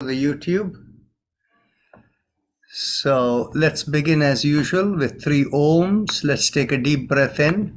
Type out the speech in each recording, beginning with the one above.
the YouTube. So let's begin as usual with 3 ohms. Let's take a deep breath in.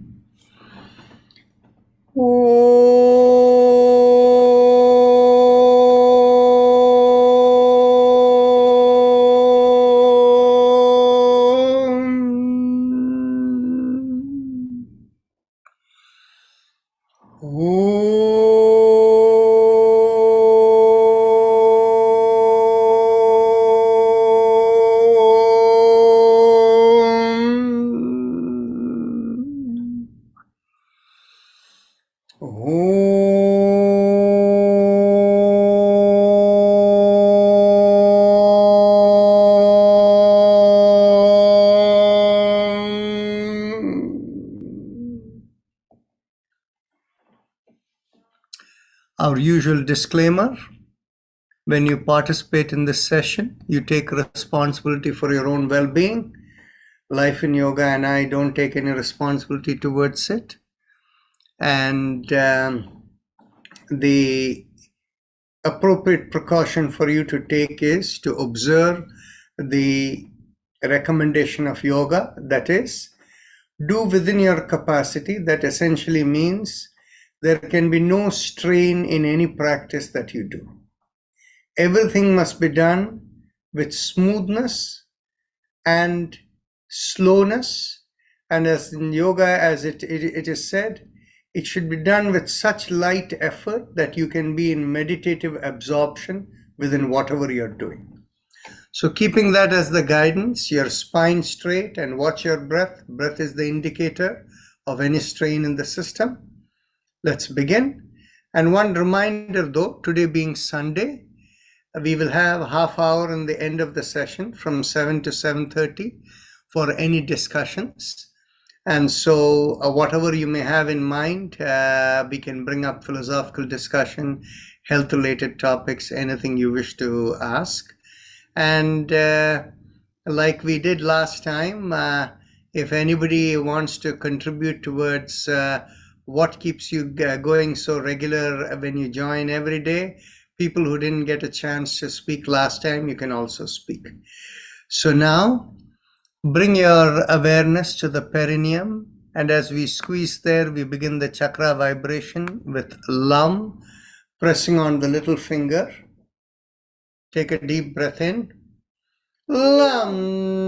Our usual disclaimer: when you participate in this session, you take responsibility for your own well-being. Life in Yoga and I don't take any responsibility towards it. And the appropriate precaution for you to take is to observe the recommendation of yoga, that is, do within your capacity. That essentially means there can be no strain in any practice that you do. Everything must be done with smoothness and slowness, and as in yoga, as it is said, it should be done with such light effort that you can be in meditative absorption within whatever you're doing. So keeping that as the guidance, your spine straight, and watch your breath. Breath is the indicator of any strain in the system. Let's begin. And one reminder though, today being Sunday, we will have half hour in the end of the session from 7 to 7:30 for any discussions. And so whatever you may have in mind, we can bring up philosophical discussion, health related topics, anything you wish to ask. And like we did last time, if anybody wants to contribute towards what keeps you going so regular when you join every day, people who didn't get a chance to speak last time, you can also speak. So now, bring your awareness to the perineum, and as we squeeze there, we begin the chakra vibration with Lam, pressing on the little finger. Take a deep breath in. Lam.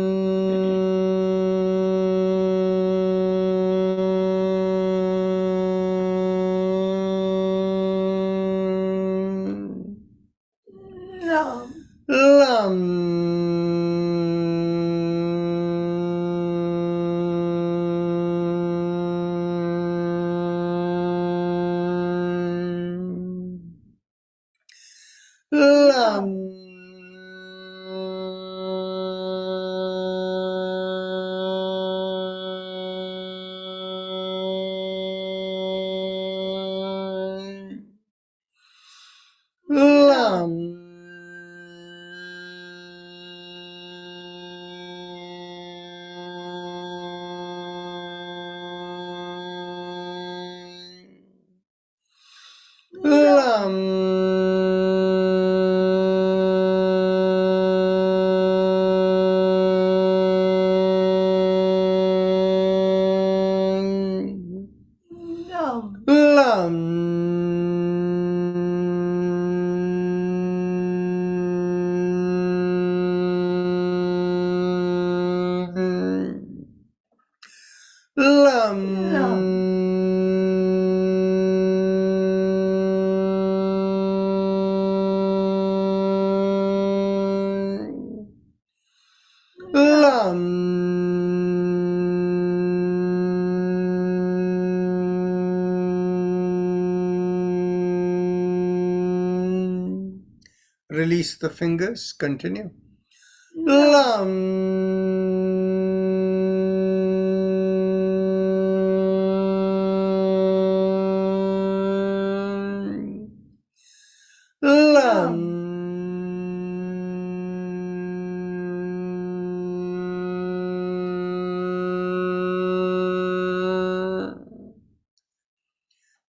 Release the fingers, continue.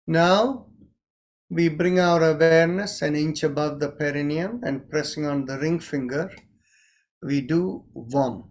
Now, we bring our awareness an inch above the perineum and pressing on the ring finger, we do VAM.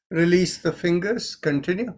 Release the fingers, continue.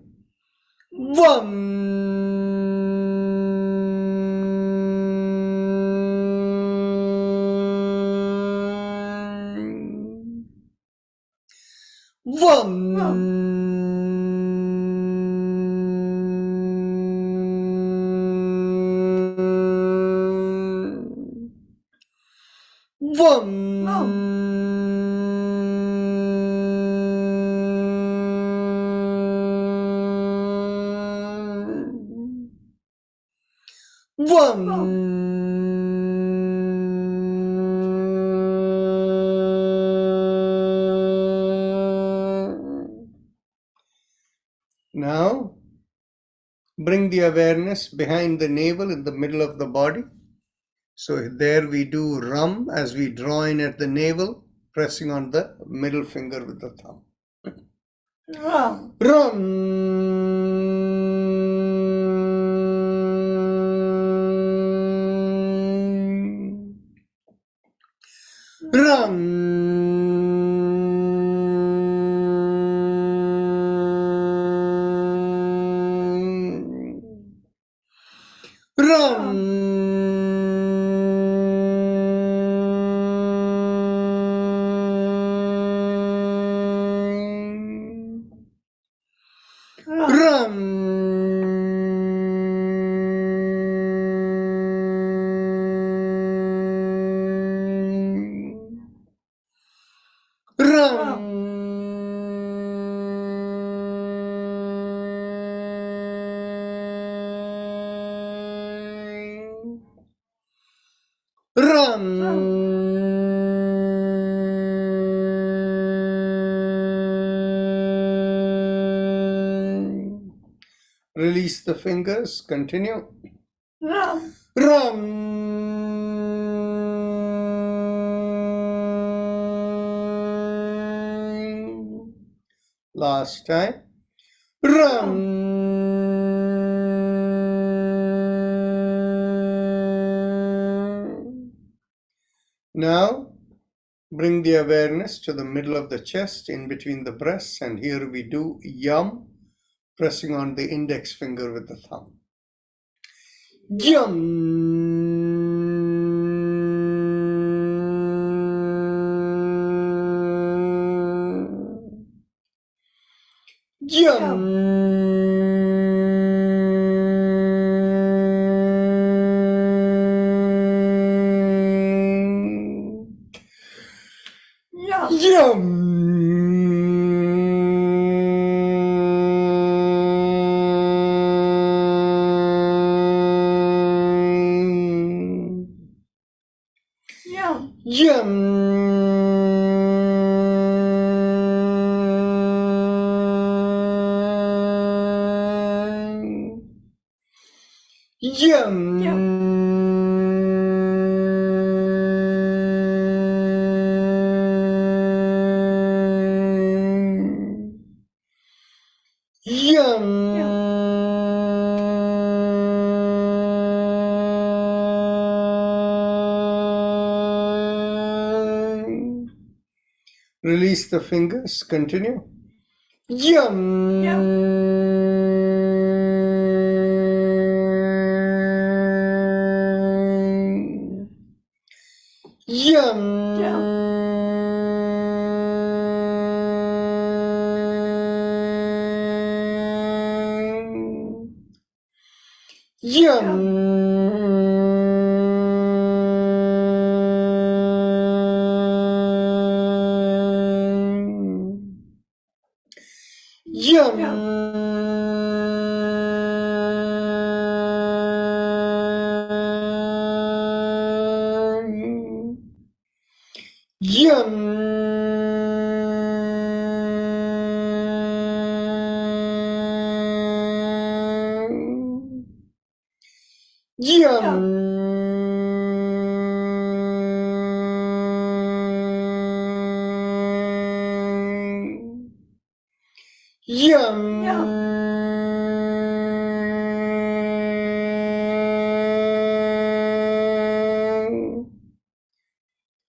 Now, bring the awareness behind the navel in the middle of the body. So there we do Ram as we draw in at the navel, pressing on the middle finger with the thumb. Ram. Release the fingers, continue. Last time. Now, bring the awareness to the middle of the chest, in between the breasts, and here we do Yam, pressing on the index finger with the thumb. Yam. Yum. Yum. Release the fingers. Continue. Yum. Yum.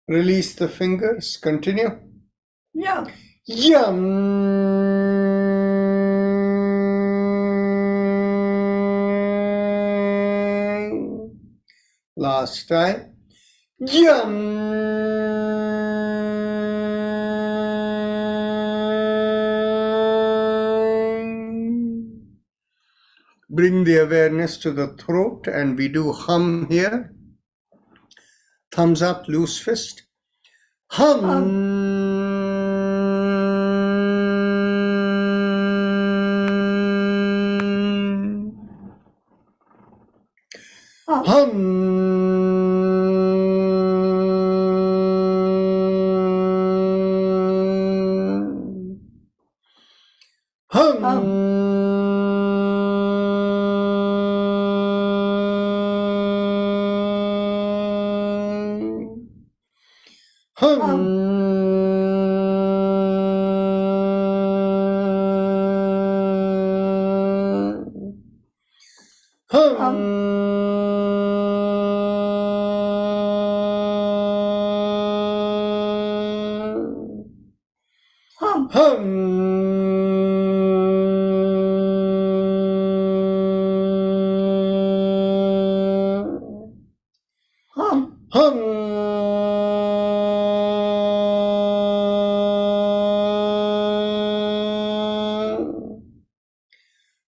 Release the fingers. Continue. Last time. Bring the awareness to the throat, and we do hum here. Thumbs up, loose fist.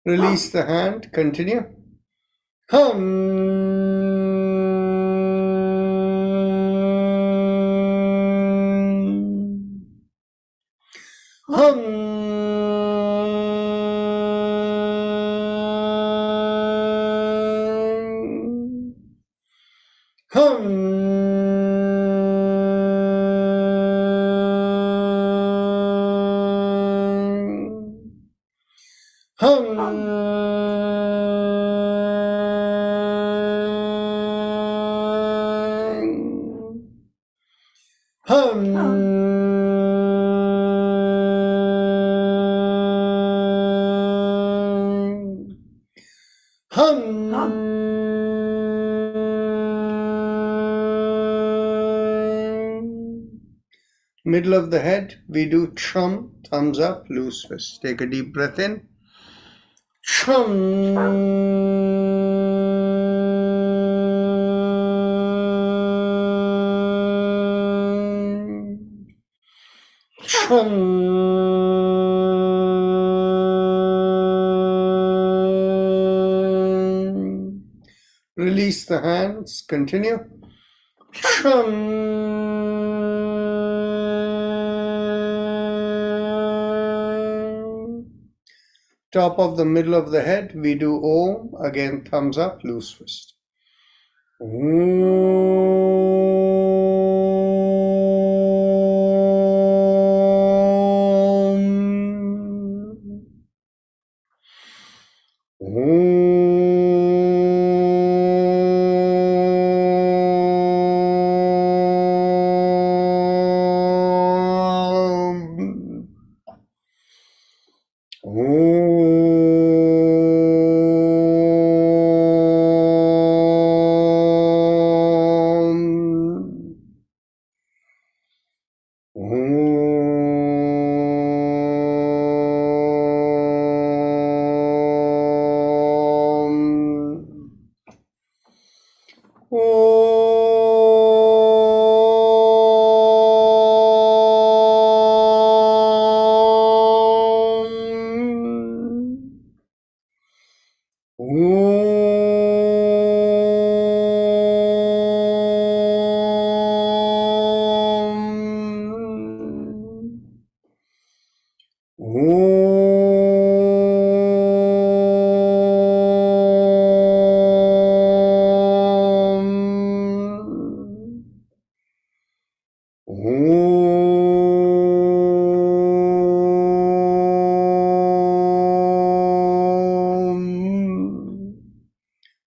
Release the hand. Continue. Middle of the head, we do chum, thumbs up, loose fist. Take a deep breath in. Chum. Release the hands. Continue. Top of the middle of the head, we do Om. Again, thumbs up, loose fist. Om.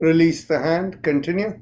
Release the hand. Continue.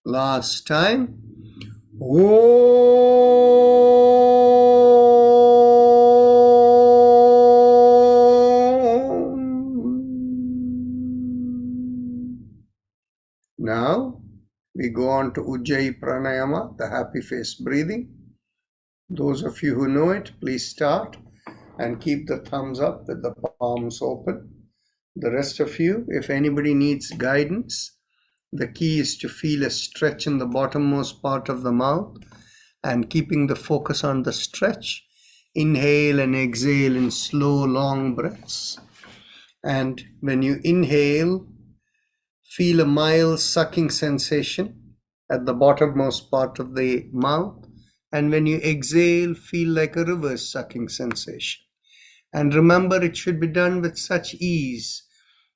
Last time. Now we go on to Ujjayi Pranayama, the happy face breathing. Those of you who know it, please start and keep the thumbs up with the palms open. The rest of you, if anybody needs guidance, the key is to feel a stretch in the bottommost part of the mouth and keeping the focus on the stretch. Inhale and exhale in slow, long breaths. And when you inhale, feel a mild sucking sensation at the bottommost part of the mouth. And when you exhale, feel like a reverse sucking sensation. And remember, it should be done with such ease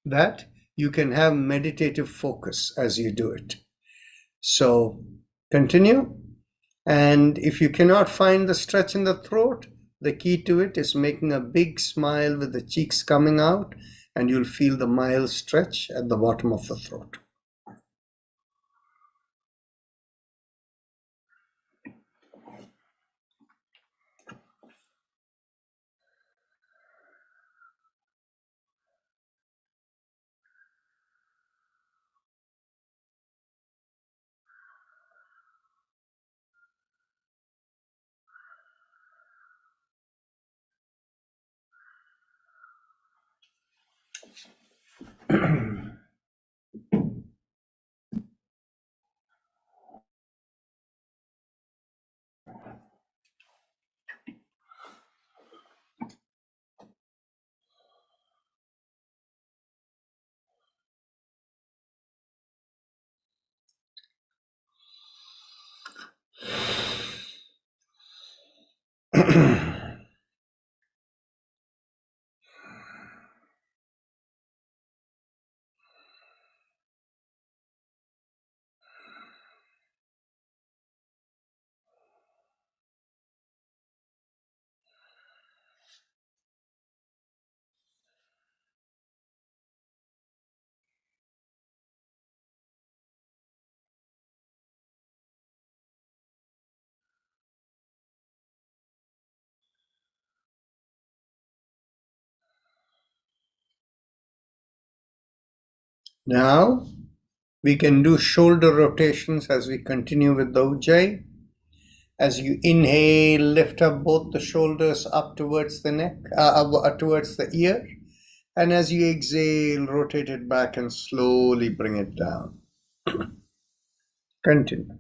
that you can have meditative focus as you do it. So continue. And if you cannot find the stretch in the throat, the key to it is making a big smile with the cheeks coming out, and you'll feel the mild stretch at the bottom of the throat. Now we can do shoulder rotations as we continue with the Ujjayi. As you inhale, lift up both the shoulders up towards the neck, towards the ear. And as you exhale, rotate it back and slowly bring it down. Continue.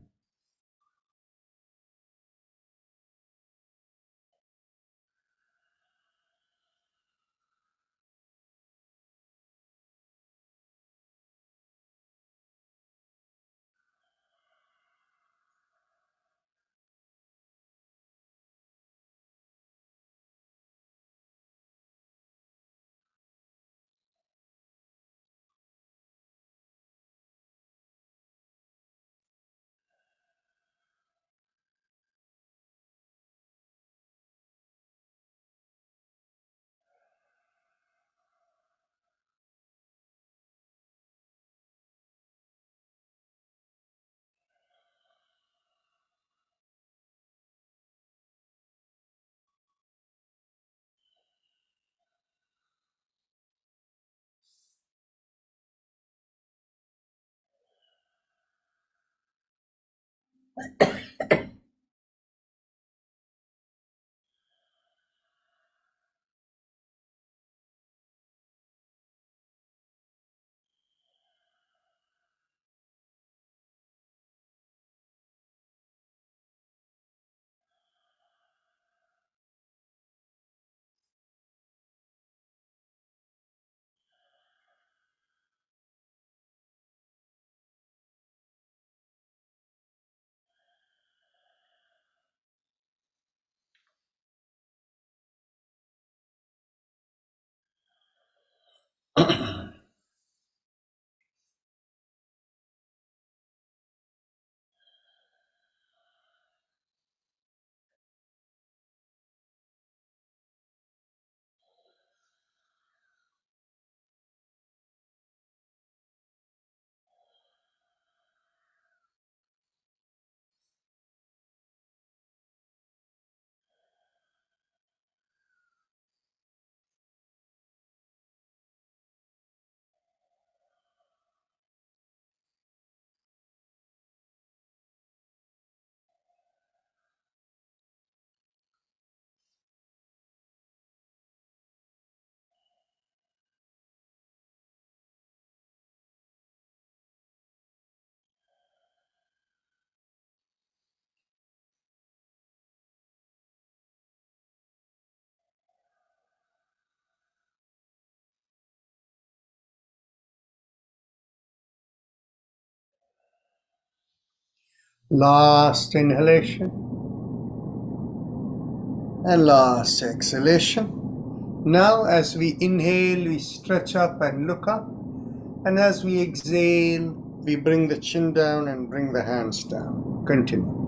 Last inhalation and last exhalation. Now, as we inhale, we stretch up and look up. And as we exhale, we bring the chin down and bring the hands down. Continue.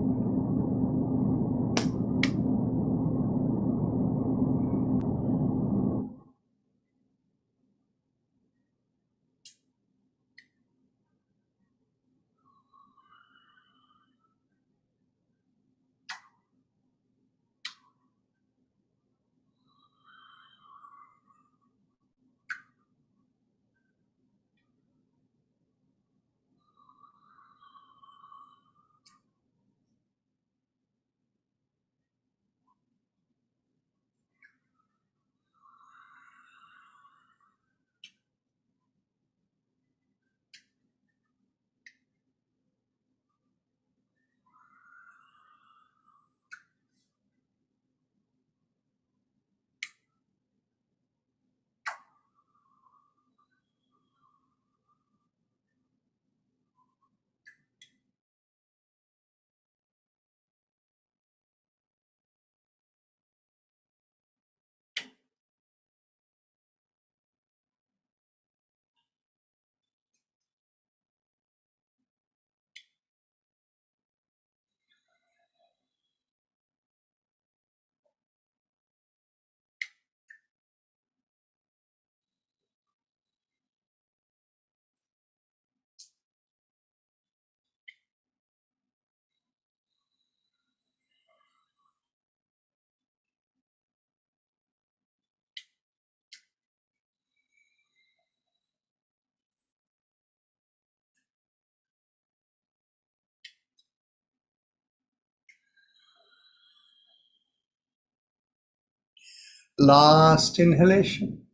Last inhalation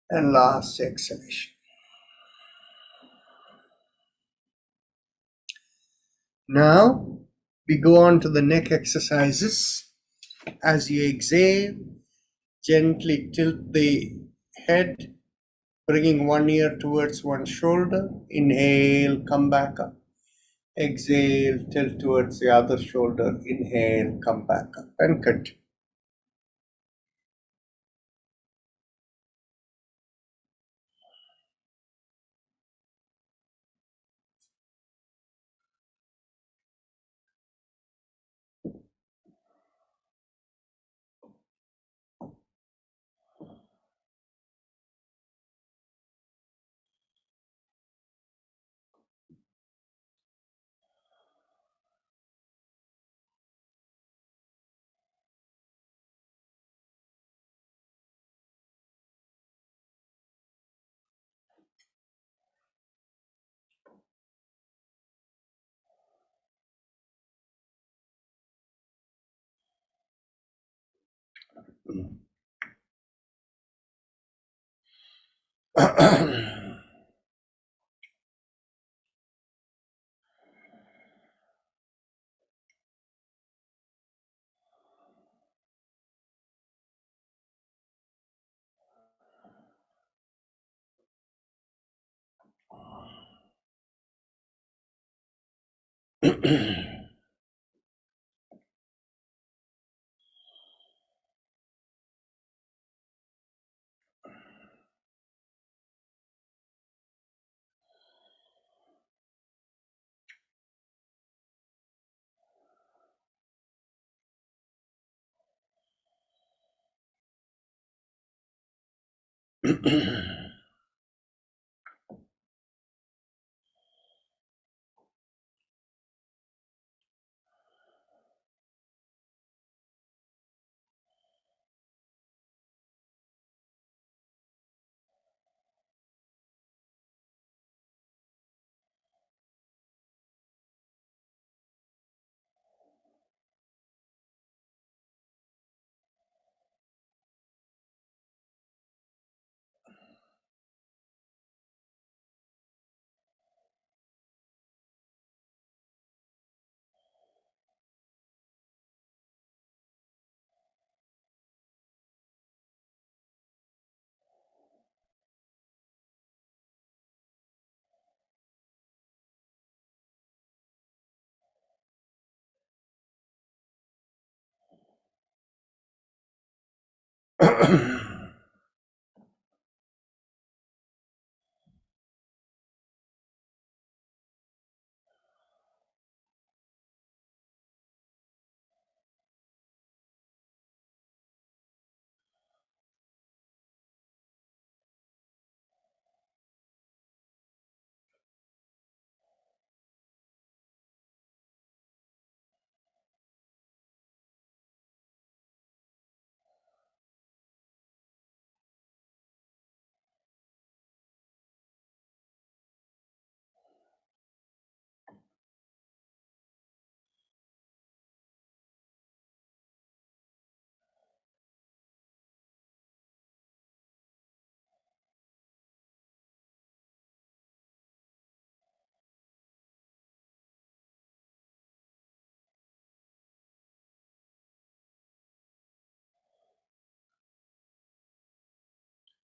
and last exhalation. Now, we go on to the neck exercises. As you exhale, gently tilt the head, bringing one ear towards one shoulder. Inhale, come back up. Exhale, tilt towards the other shoulder. Inhale, come back up, and continue.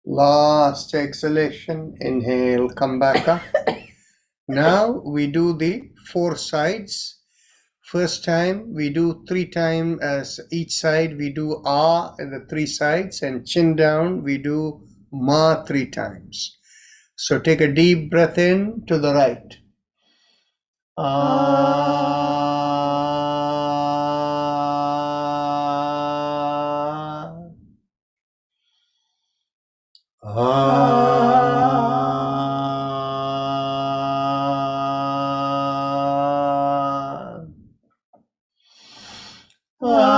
Last exhalation, inhale, come back up. Now we do the 4 sides. First time we do 3 times as each side. We do ah in the 3 sides, and chin down we do ma 3 times. So take a deep breath in to the right. Ah. Ah. Ah.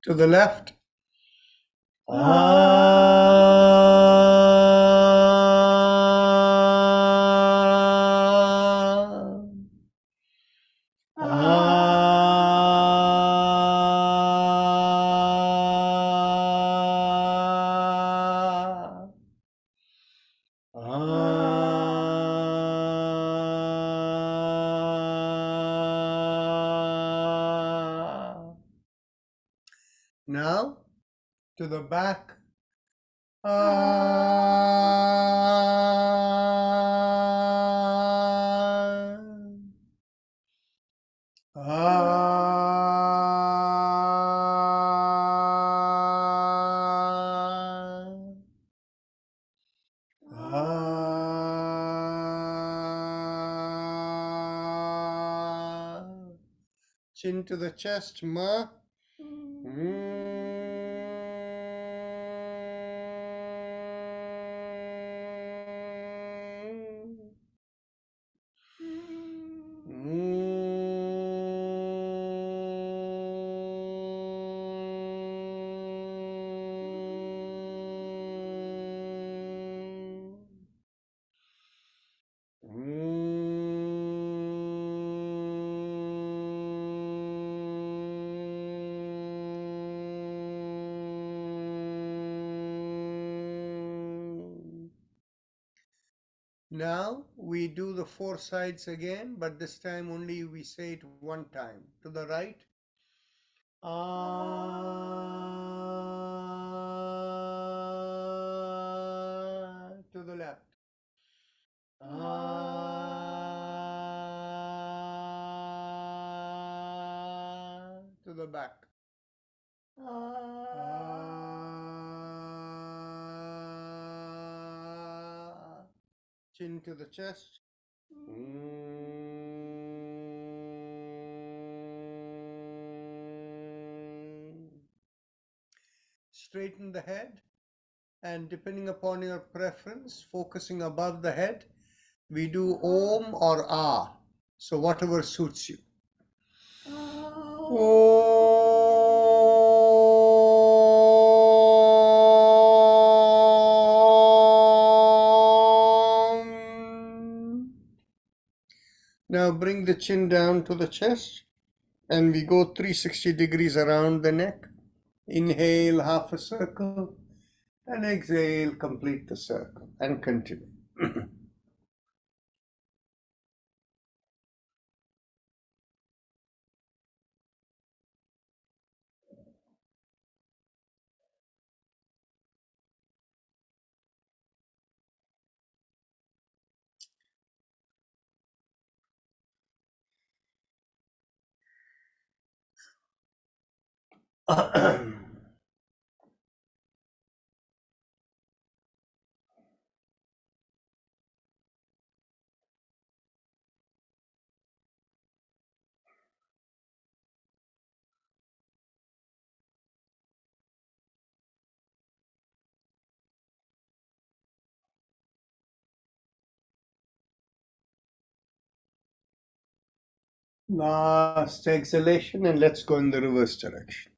To the left. Now to the back. Chin to the chest, ma. Now we do the four sides again, but this time only we say it one time. To the right. To the left. To the back. Chin to the chest. Straighten the head, and depending upon your preference, focusing above the head, we do Om or Ah. So whatever suits you. Now bring the chin down to the chest, and we go 360 degrees around the neck. Inhale half a circle, and exhale, complete the circle, and continue. Last exhalation, and let's go in the reverse direction.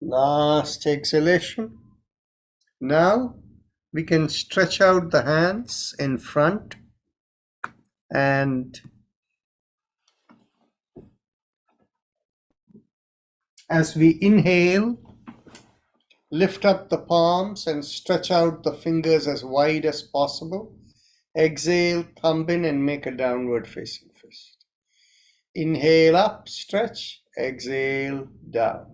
Last exhalation. Now we can stretch out the hands in front, and as we inhale, lift up the palms and stretch out the fingers as wide as possible. Exhale, thumb in and make a downward facing fist. Inhale up, stretch, exhale, down.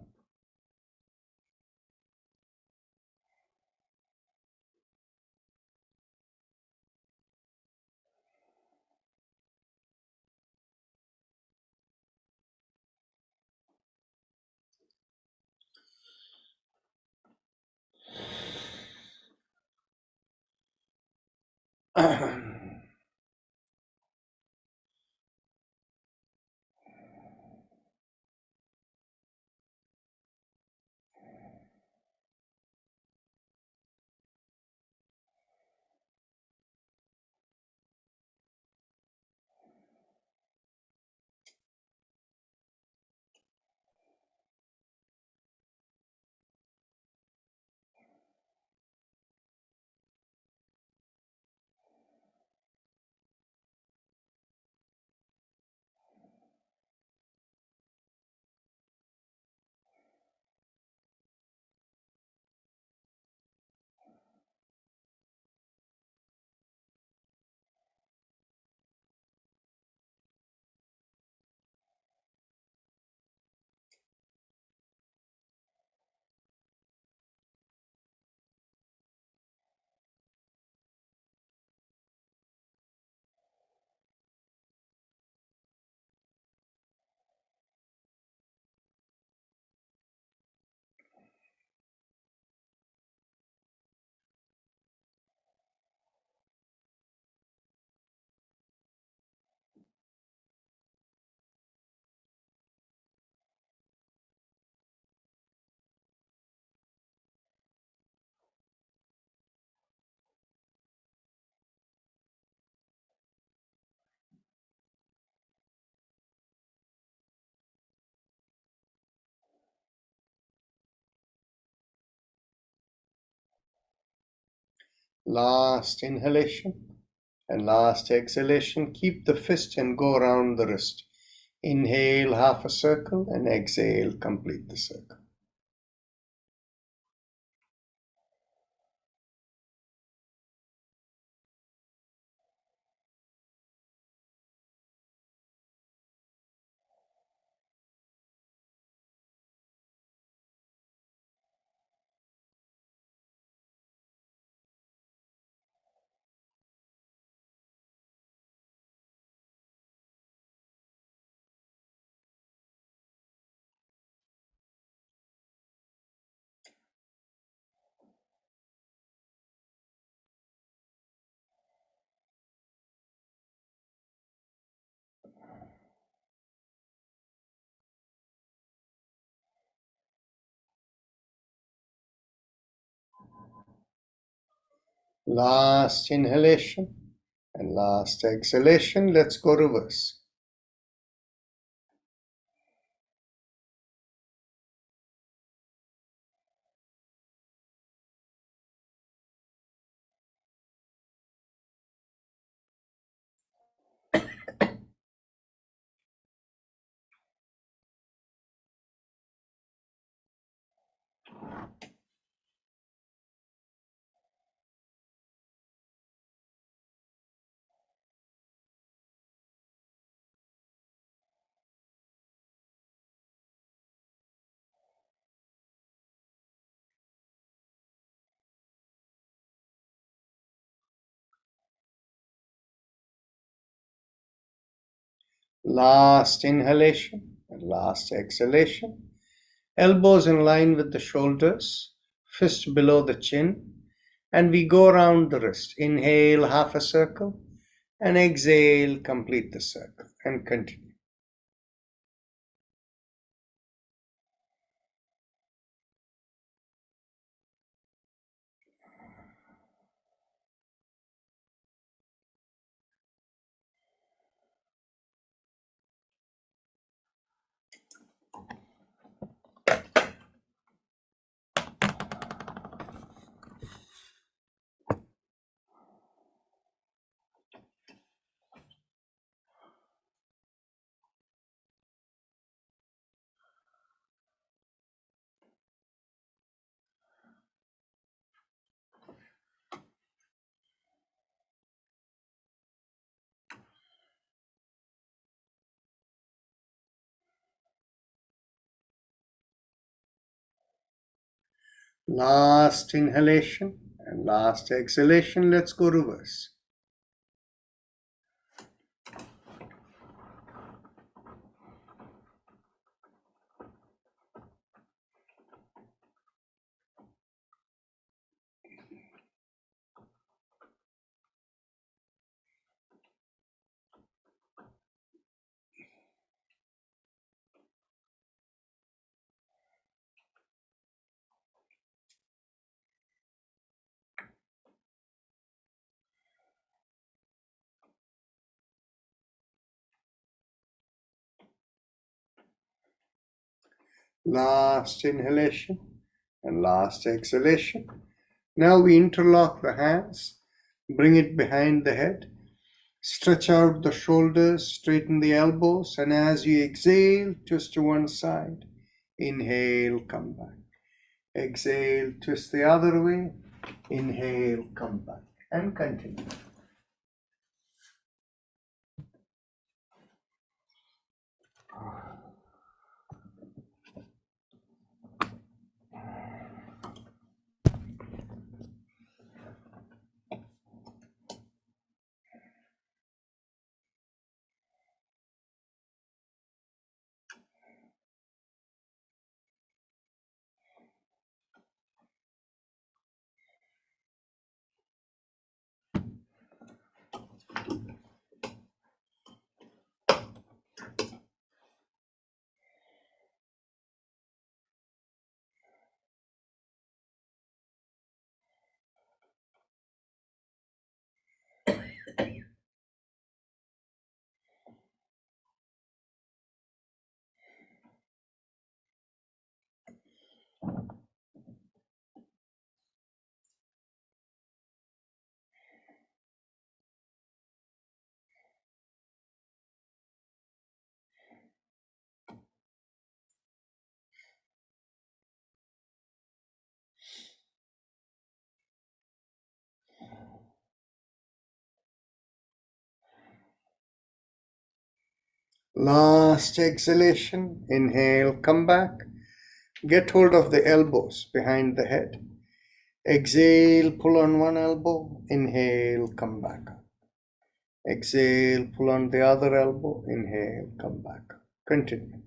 Last inhalation and last exhalation. Keep the fist and go around the wrist. Inhale half a circle and exhale, complete the circle. Last inhalation and last exhalation. Let's go reverse. Last inhalation and last exhalation. Elbows in line with the shoulders, fist below the chin, and we go around the wrist. Inhale half a circle and exhale, complete the circle and continue. Last inhalation and last exhalation. Let's go reverse. Last inhalation and last exhalation. Now we interlock the hands, bring it behind the head, stretch out the shoulders, straighten the elbows, and as you exhale, twist to one side. Inhale, come back. Exhale, twist the other way. Inhale, come back, and continue. Last exhalation, inhale, come back. Get hold of the elbows behind the head. Exhale, pull on one elbow, inhale, come back up. Exhale, pull on the other elbow, inhale, come back up. Continue.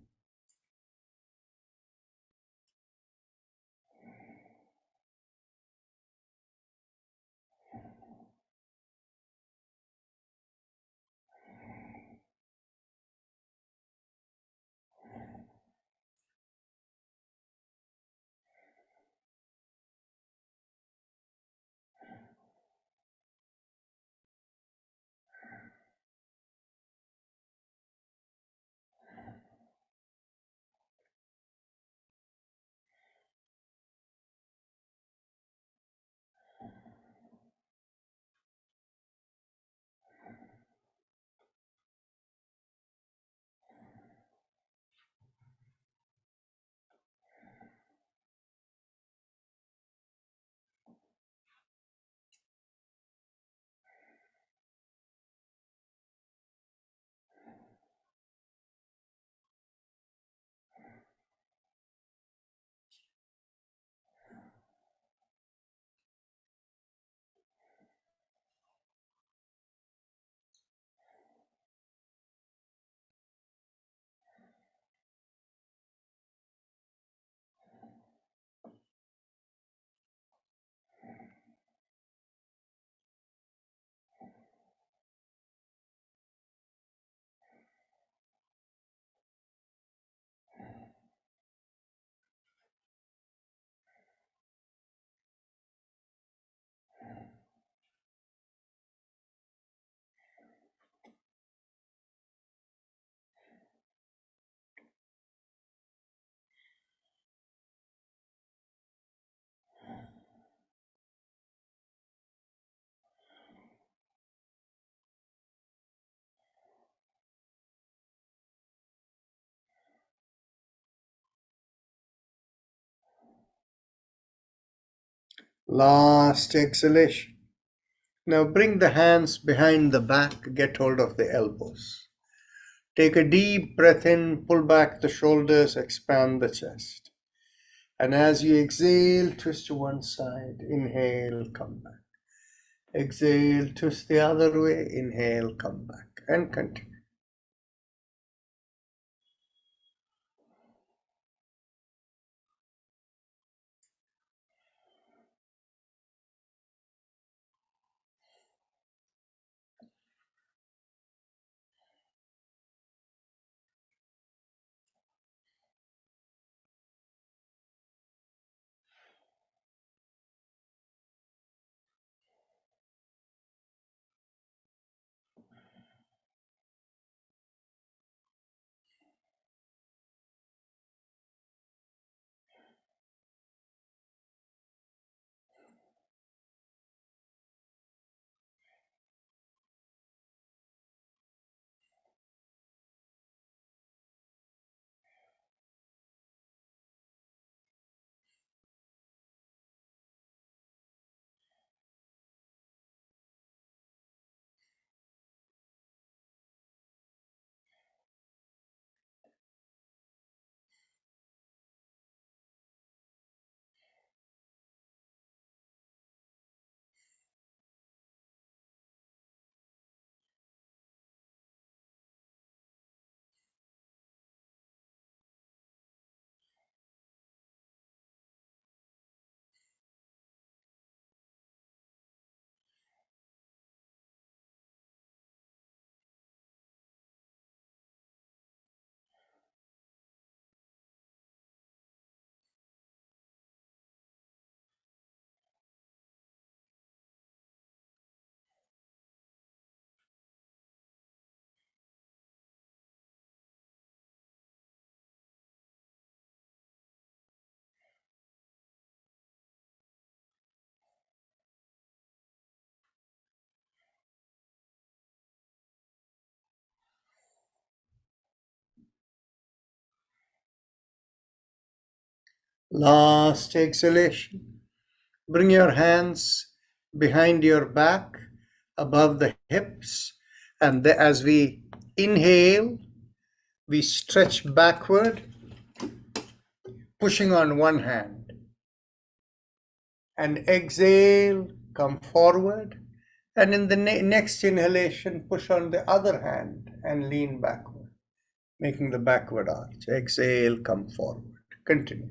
Last exhalation. Now bring the hands behind the back, get hold of the elbows. Take a deep breath in, pull back the shoulders, expand the chest. And as you exhale, twist to one side. Inhale, come back. Exhale, twist the other way. Inhale, come back. And continue. Last exhalation. Bring your hands behind your back, above the hips. And as we inhale, We stretch backward, pushing on one hand. And exhale, come forward. And in the next inhalation, push on the other hand and lean backward, making the backward arch. Exhale, come forward. Continue.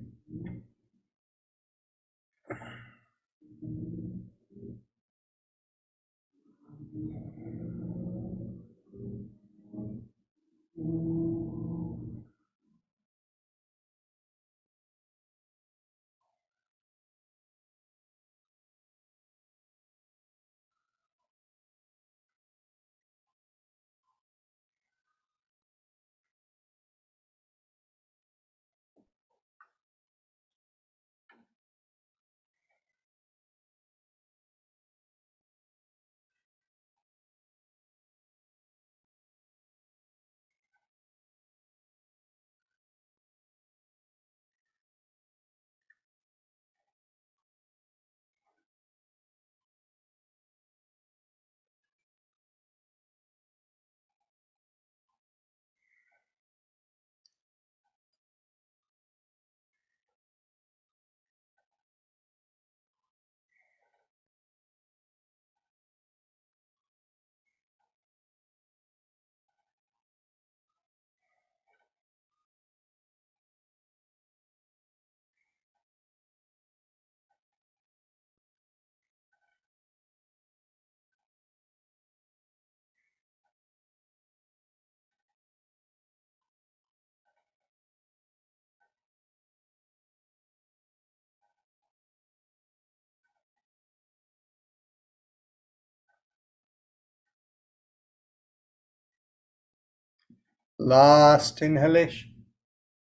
Last inhalation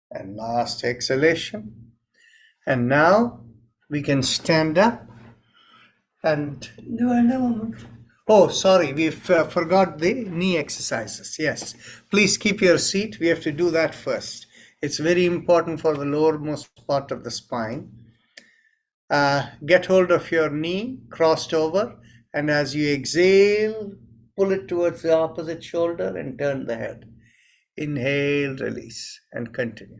and last exhalation. And now we can stand up and oh, sorry, we've forgot the knee exercises. Yes, please keep your seat. We have to do that first. It's very important for the lowermost part of the spine. Get hold of your knee crossed over, and as you exhale, pull it towards the opposite shoulder and turn the head. Inhale, release, and continue.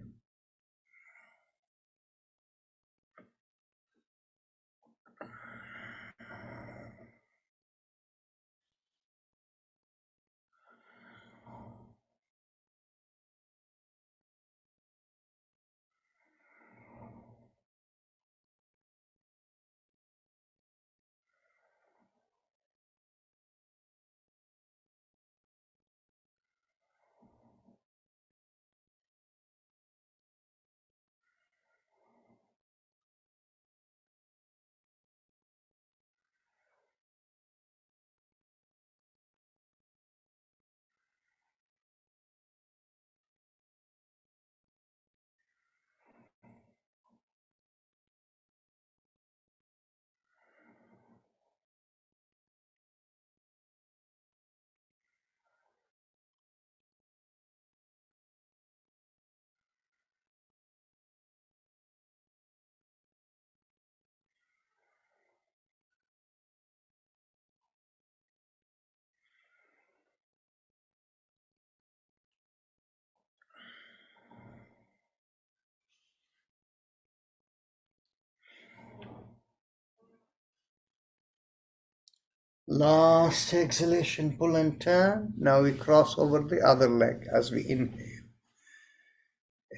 Last exhalation, pull and turn. Now we cross over the other leg as we inhale.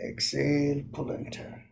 Exhale, pull and turn.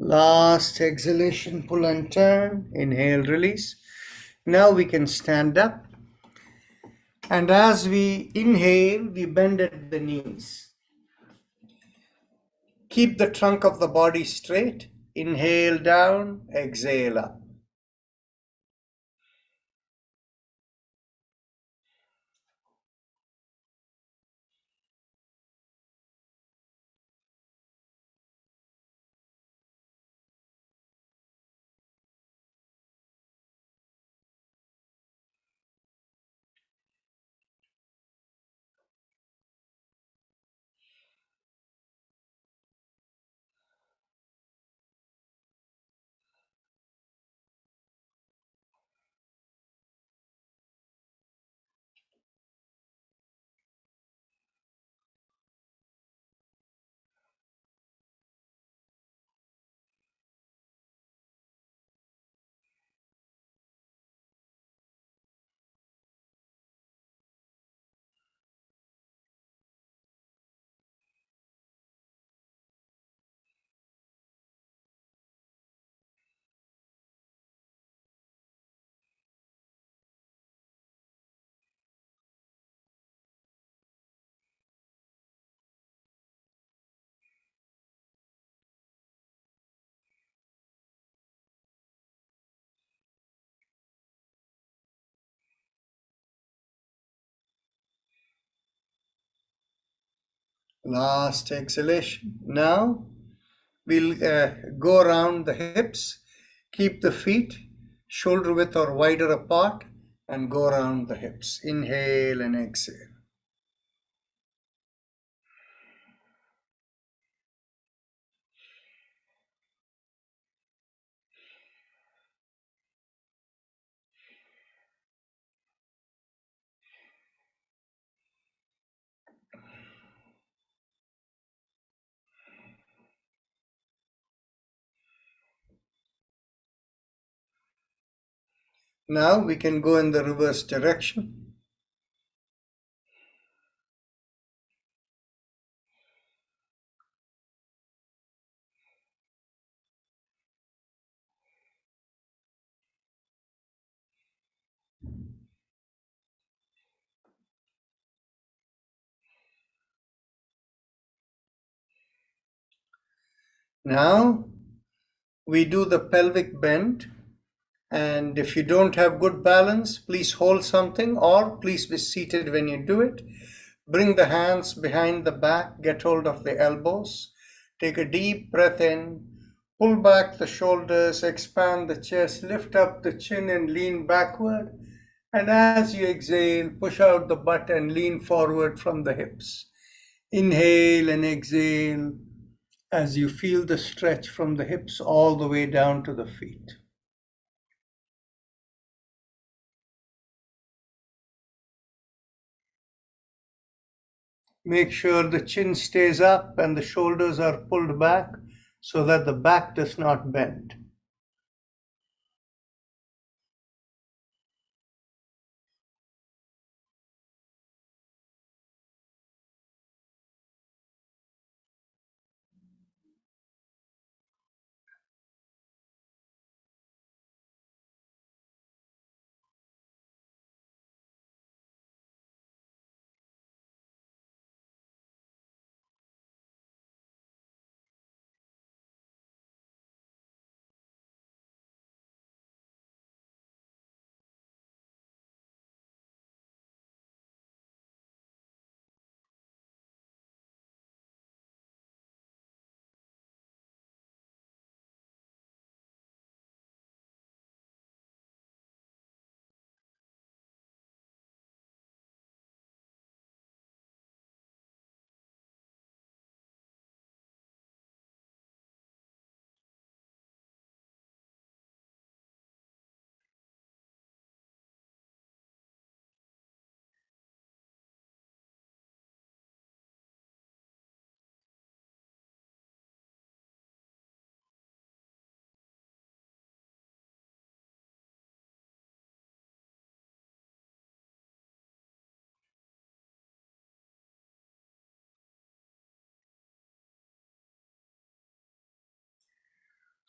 Last exhalation, pull and turn. Inhale, release. Now we can stand up. And as we inhale, we bend at the knees. Keep the trunk of the body straight. Inhale down, exhale up. Last exhalation. Now we'll go around the hips. Keep the feet shoulder width or wider apart and go around the hips. Inhale and exhale. Now we can go in the reverse direction. Now we do the pelvic bend, and if you don't have good balance, please hold something or please be seated when you do it. Bring the hands behind the back, get hold of the elbows, take a deep breath in, pull back the shoulders, expand the chest, lift up the chin and lean backward. And as you exhale, push out the butt and lean forward from the hips. Inhale and exhale as you feel the stretch from the hips all the way down to the feet. Make sure the chin stays up and the shoulders are pulled back so that the back does not bend.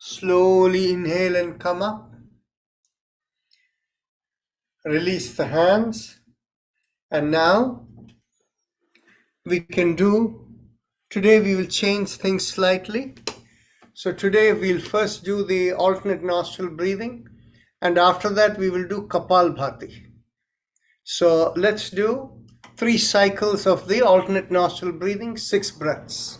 Slowly inhale and come up. Release the hands. And now today we will change things slightly. So today we'll first do the alternate nostril breathing, and after that we will do Kapalbhati. So let's do 3 cycles of the alternate nostril breathing, 6 breaths.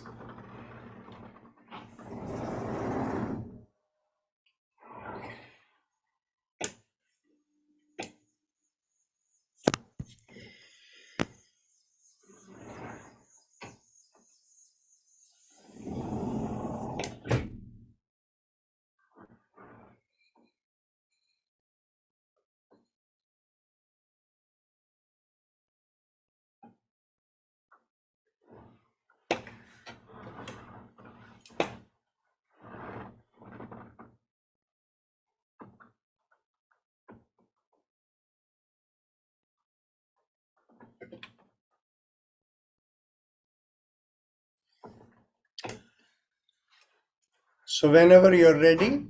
So whenever you're ready,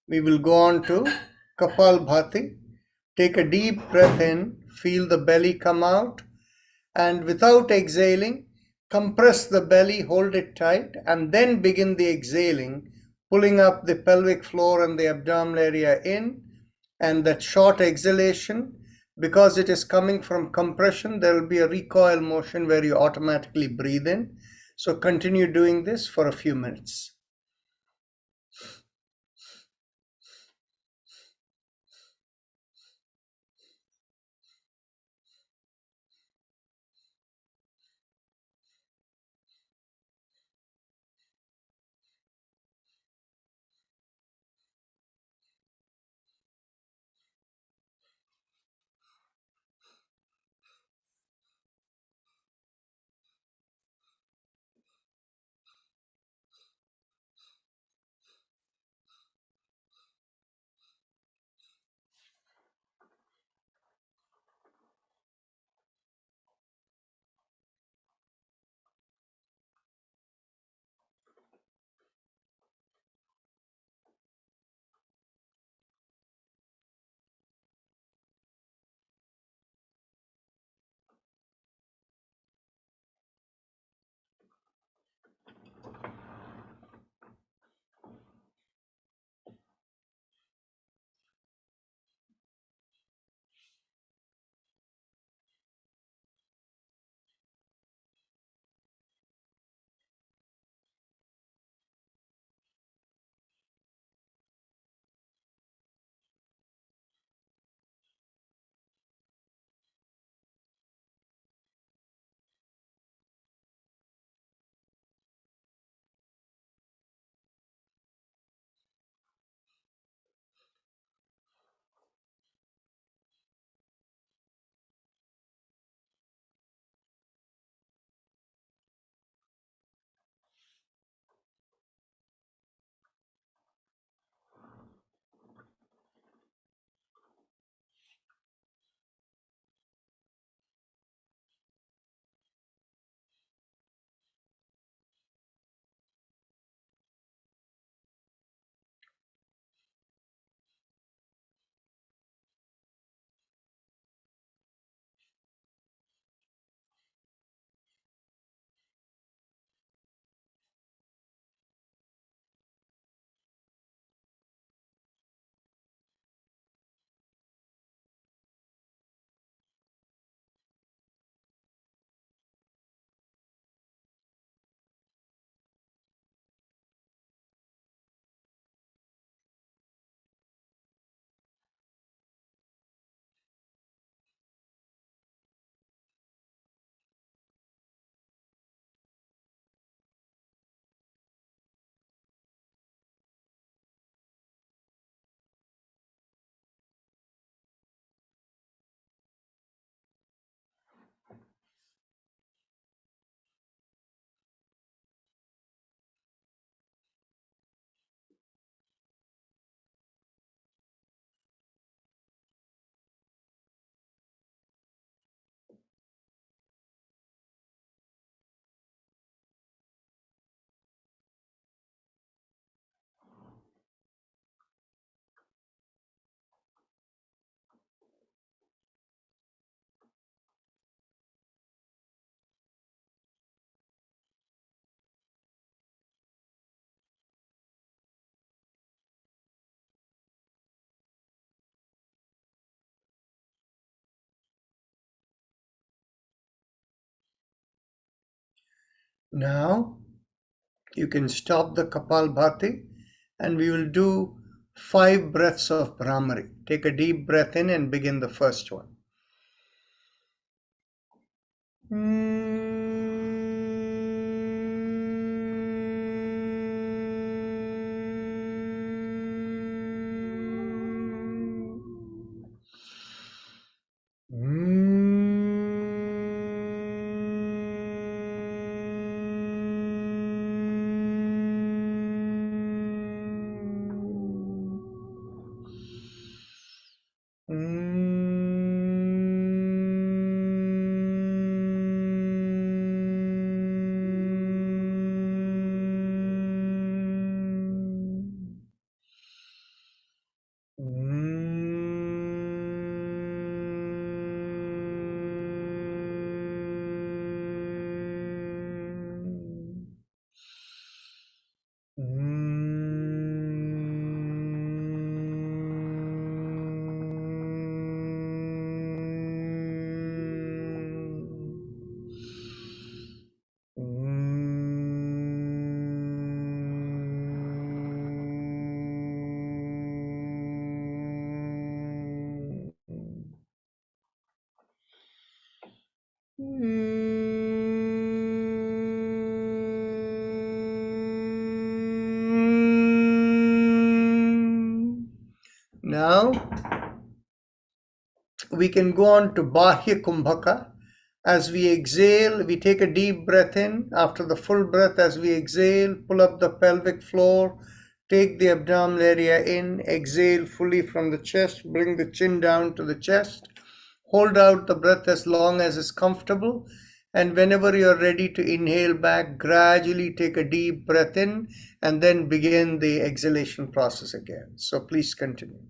we will go on to Kapalbhati. Take a deep breath in, feel the belly come out, and without exhaling, compress the belly, hold it tight, and then begin the exhaling, pulling up the pelvic floor and the abdominal area in. And that short exhalation, because it is coming from compression, there will be a recoil motion where you automatically breathe in. So continue doing this for a few minutes. Now you can stop the Kapalbhati and we will do 5 breaths of Brahmari. Take a deep breath in and begin the first one. Now we can go on to Bahya Kumbhaka. As we exhale, we take a deep breath in. After the full breath, as we exhale, pull up the pelvic floor, take the abdominal area in, exhale fully from the chest, bring the chin down to the chest, hold out the breath as long as is comfortable, and whenever you're ready to inhale back, gradually take a deep breath in and then begin the exhalation process again. So please continue.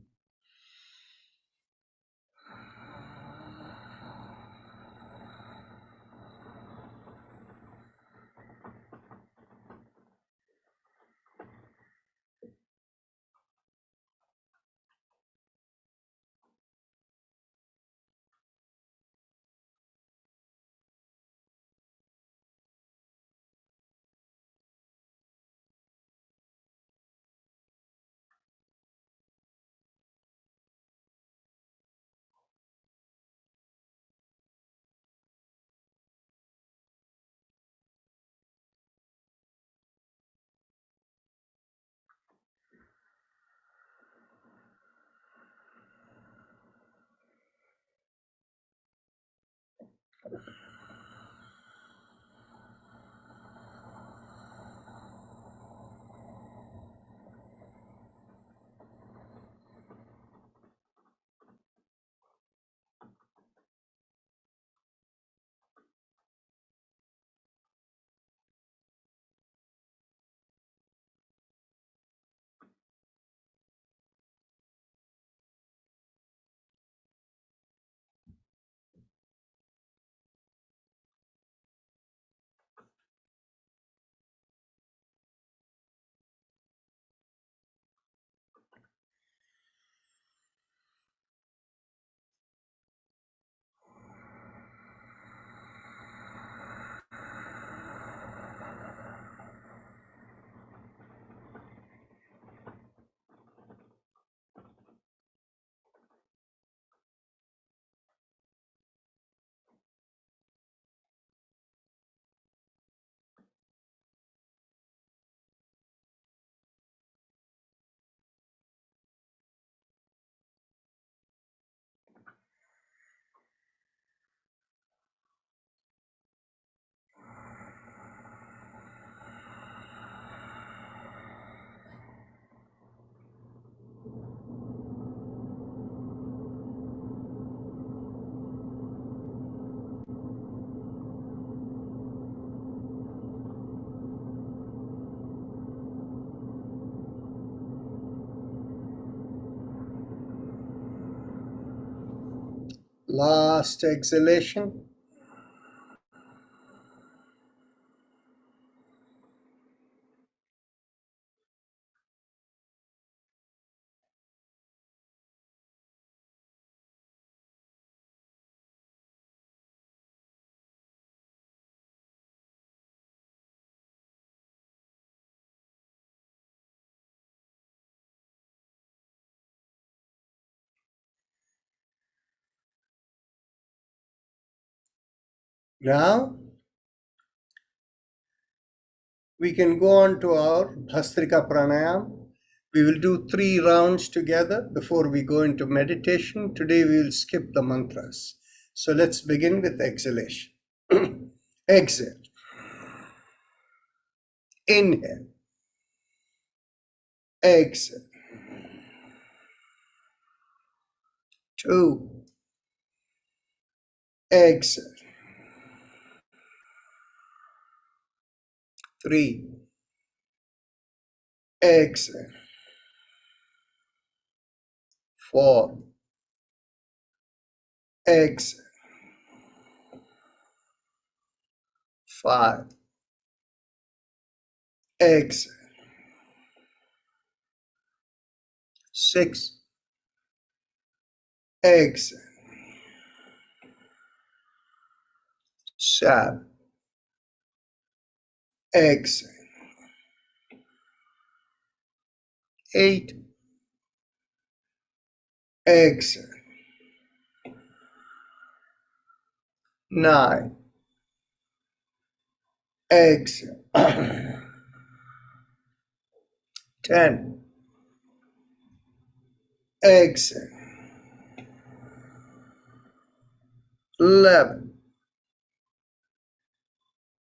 Last exhalation. Now we can go on to our Bhastrika Pranayam. We will do 3 rounds together before we go into meditation. Today we will skip the mantras. So let's begin with exhalation. Exhale. Inhale. Exhale. 2. Exhale. 3. Exhale. 4. Exhale. 5. Exhale. 6. Exhale. 7. Exhale. 8. Exhale. 9. Exhale. 10. Exhale. 11.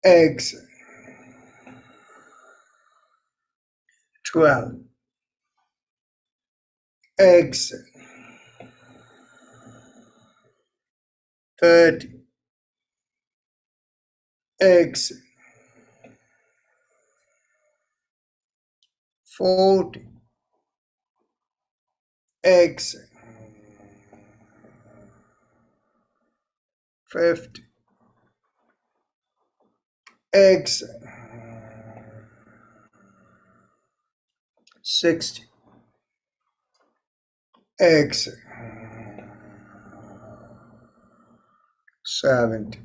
Exhale. 12. Exhale. 30. Exhale. 40. Exhale. 50. Exhale. 60. Exhale. 70.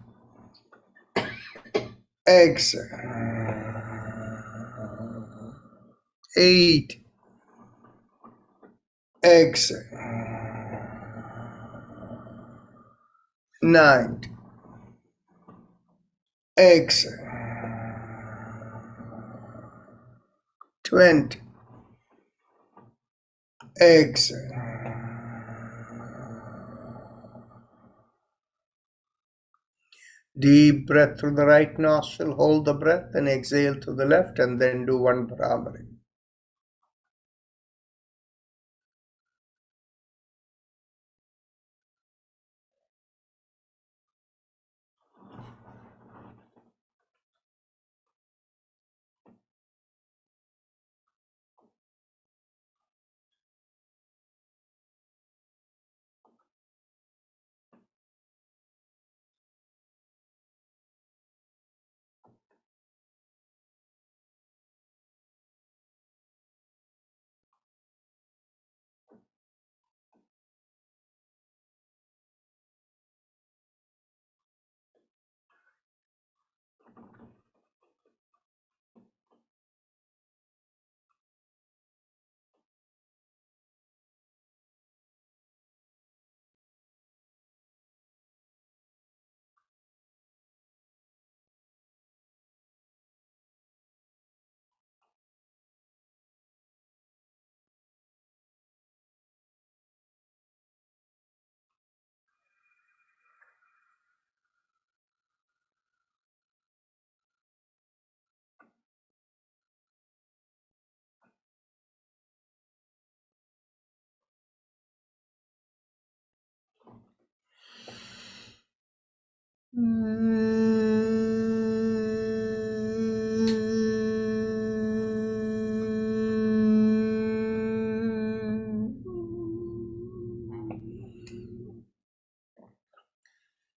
Exhale. 80. Exhale. 90. Exhale. 20. Exhale. Deep breath through the right nostril, hold the breath and exhale to the left, and then do one Bhramari.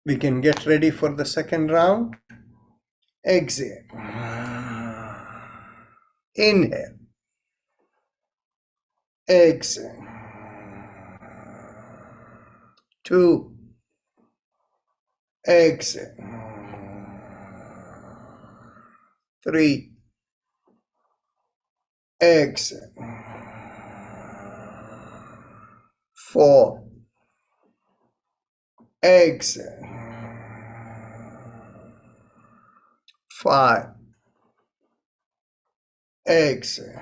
We can get ready for the second round. Exhale. Inhale. Exhale. 2. Exhale. 3. Exhale. 4. Exhale. 5, exhale,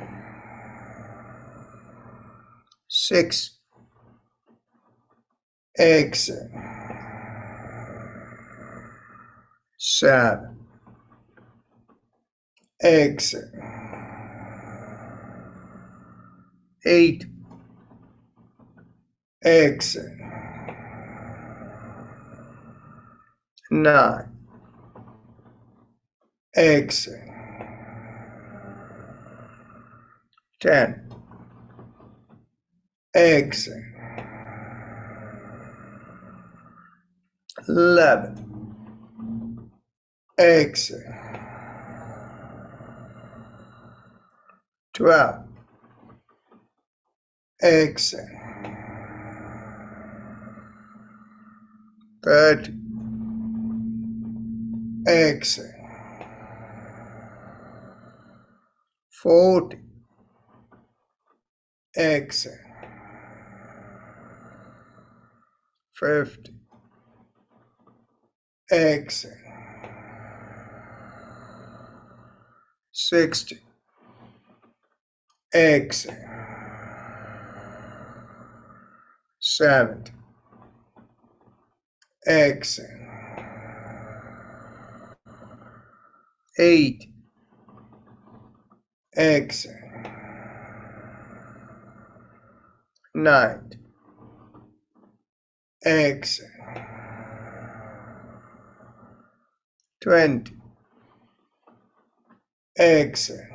6, exhale, 7, exhale, 8, exhale, 9, exhale, 10, exhale, 11, exhale, 12, exhale, 13, exhale, 14, exhale, 15, exhale, 16, exhale, 17, exhale, 8, exhale, 9, exhale, 20, exhale.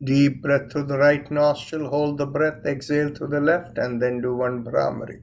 Deep breath through the right nostril, hold the breath, exhale through the left, and then do one Bhramari.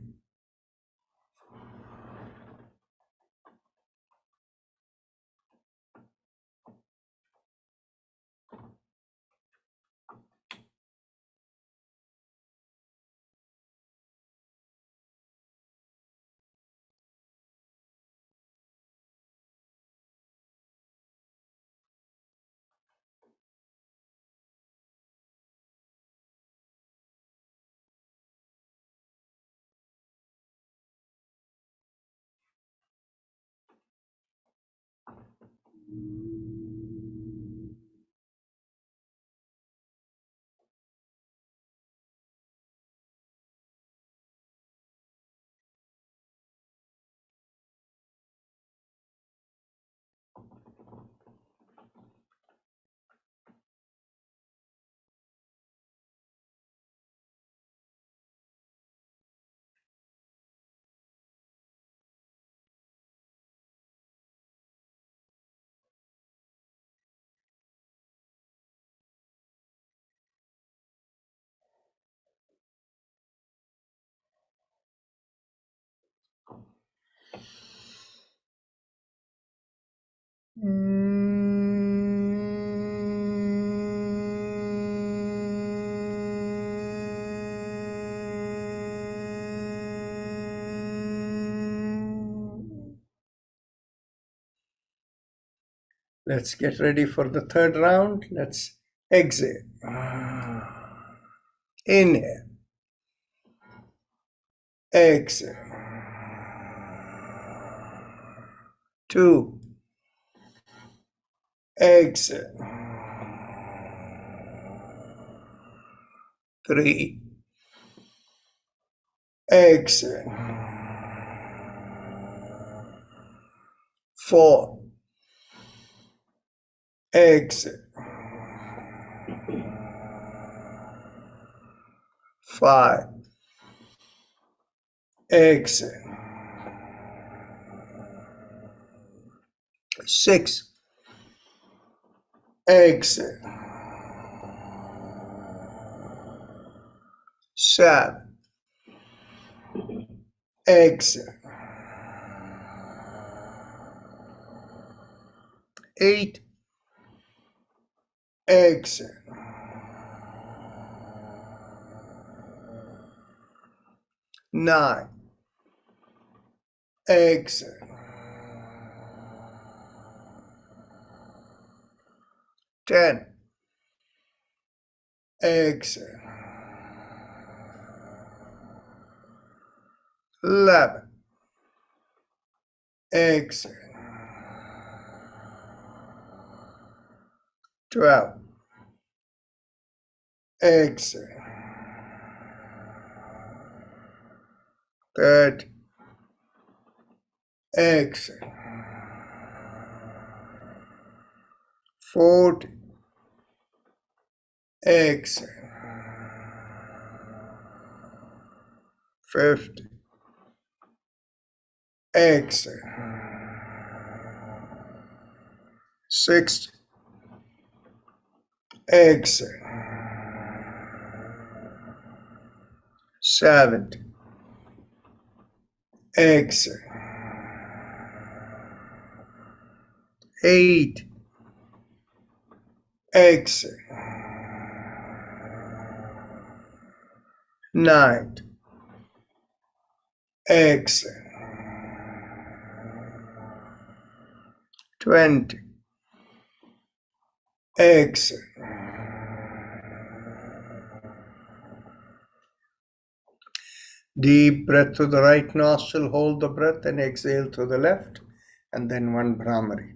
Let's get ready for the third round. Let's exhale. Inhale. Exhale. 2. Exhale. 3. Exhale. 4. Exhale. 5. Exhale. 6. Exhale. 7. Exhale. 8. Exhale. 9. Exhale. 10. Exhale. 11. exhale. 12, exhale. 30, exhale. 40, exhale. 50, exhale. 60, exhale. 70, exhale. 80, exhale. 90, exhale. 20, exhale. Deep breath through the right nostril, hold the breath and exhale through the left, and then one Brahmari.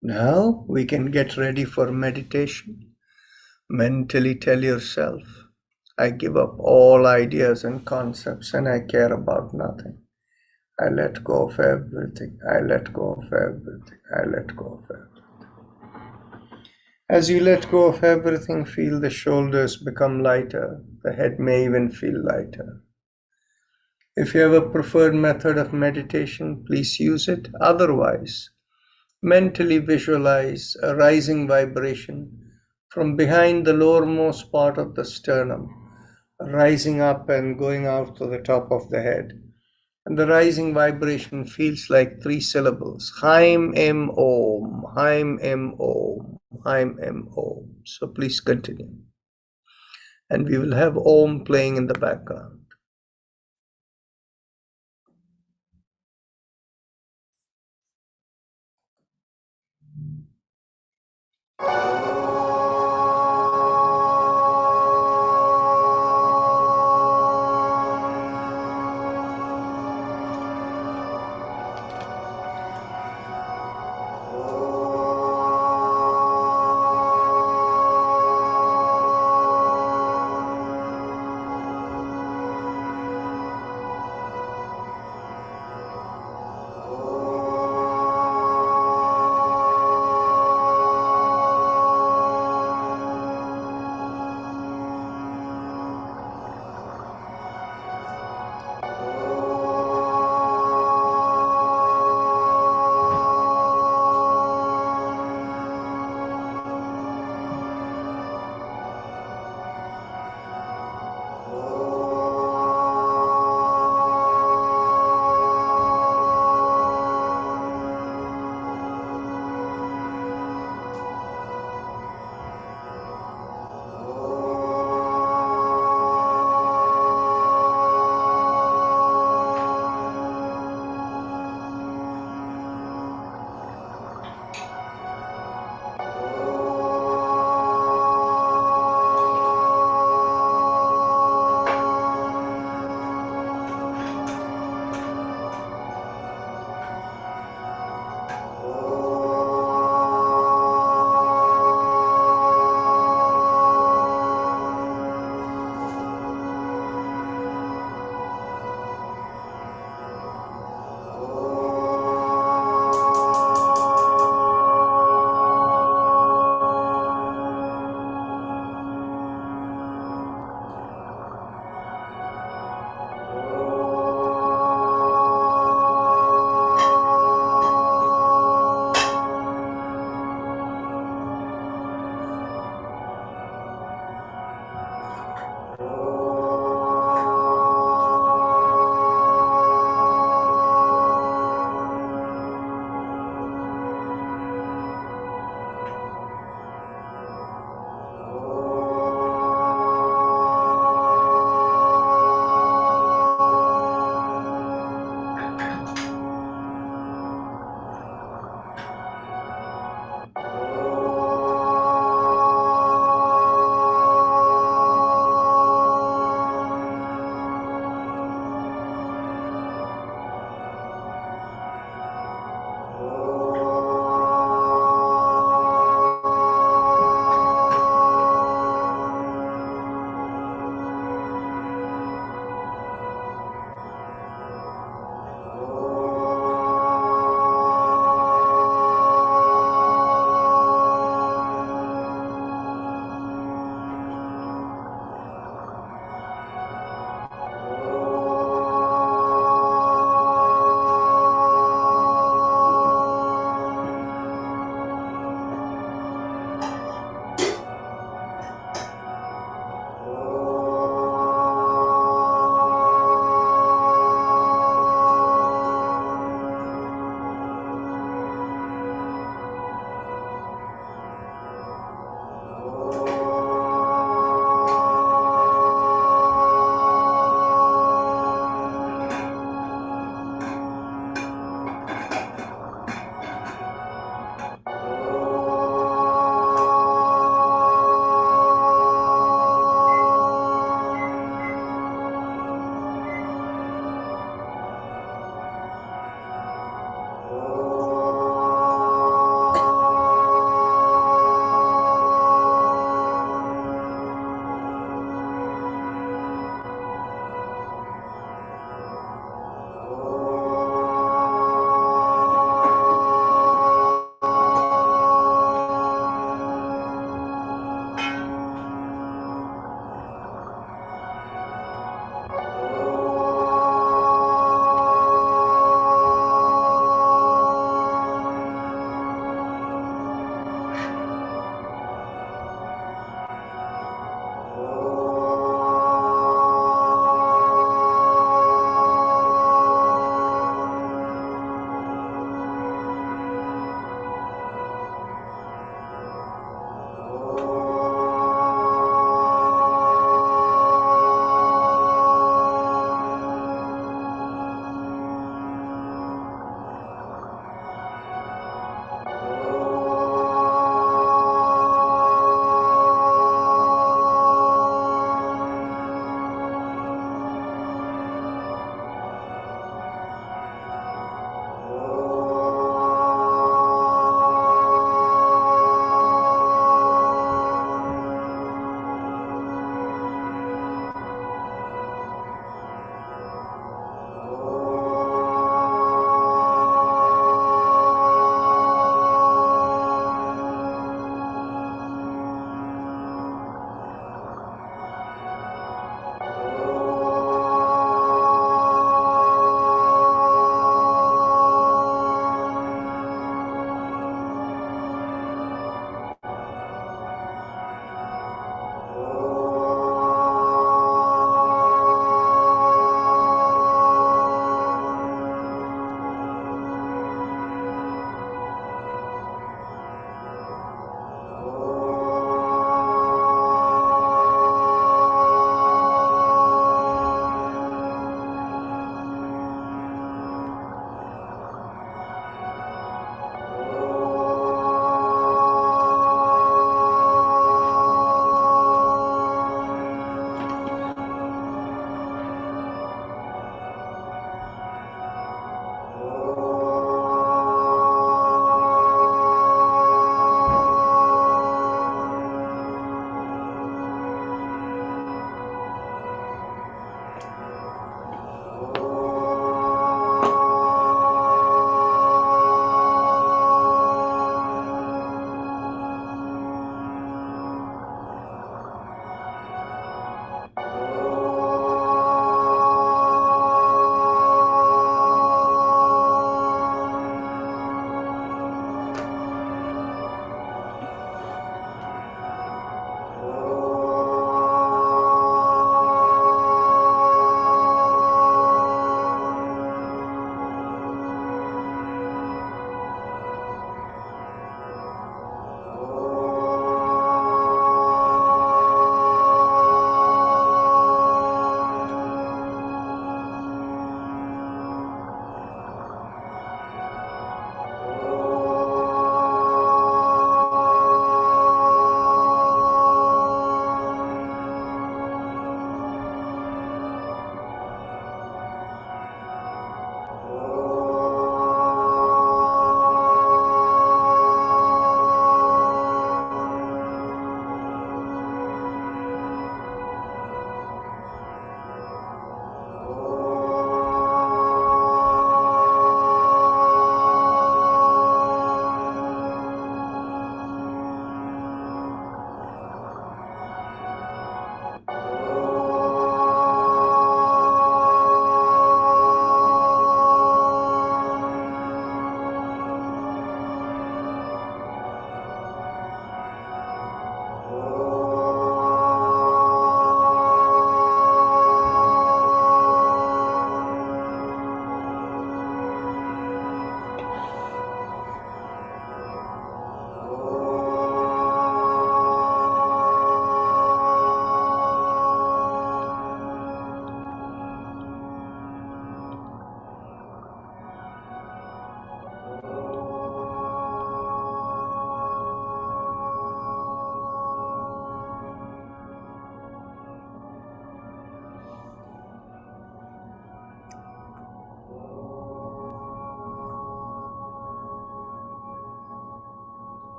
Now we can get ready for meditation. Mentally tell yourself, I give up all ideas and concepts and I care about nothing. I let go of everything. I let go of everything. I let go of everything. As you let go of everything, feel the shoulders become lighter. The head may even feel lighter. If you have a preferred method of meditation, please use it. Otherwise, mentally visualize a rising vibration from behind the lowermost part of the sternum, rising up and going out to the top of the head. And the rising vibration feels like 3 syllables. Haim Em Om, Haim Em Om, Haim Em Om. So please continue. And we will have Om playing in the background.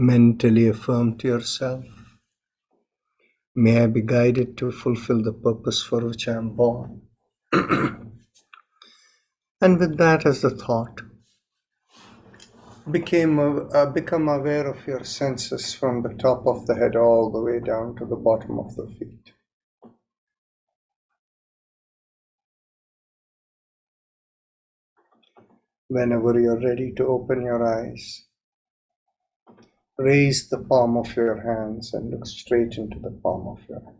Mentally affirm to yourself, may I be guided to fulfill the purpose for which I am born. And with that as the thought, become aware of your senses from the top of the head all the way down to the bottom of the feet. Whenever you're ready to open your eyes, raise the palm of your hands and look straight into the palm of your hand.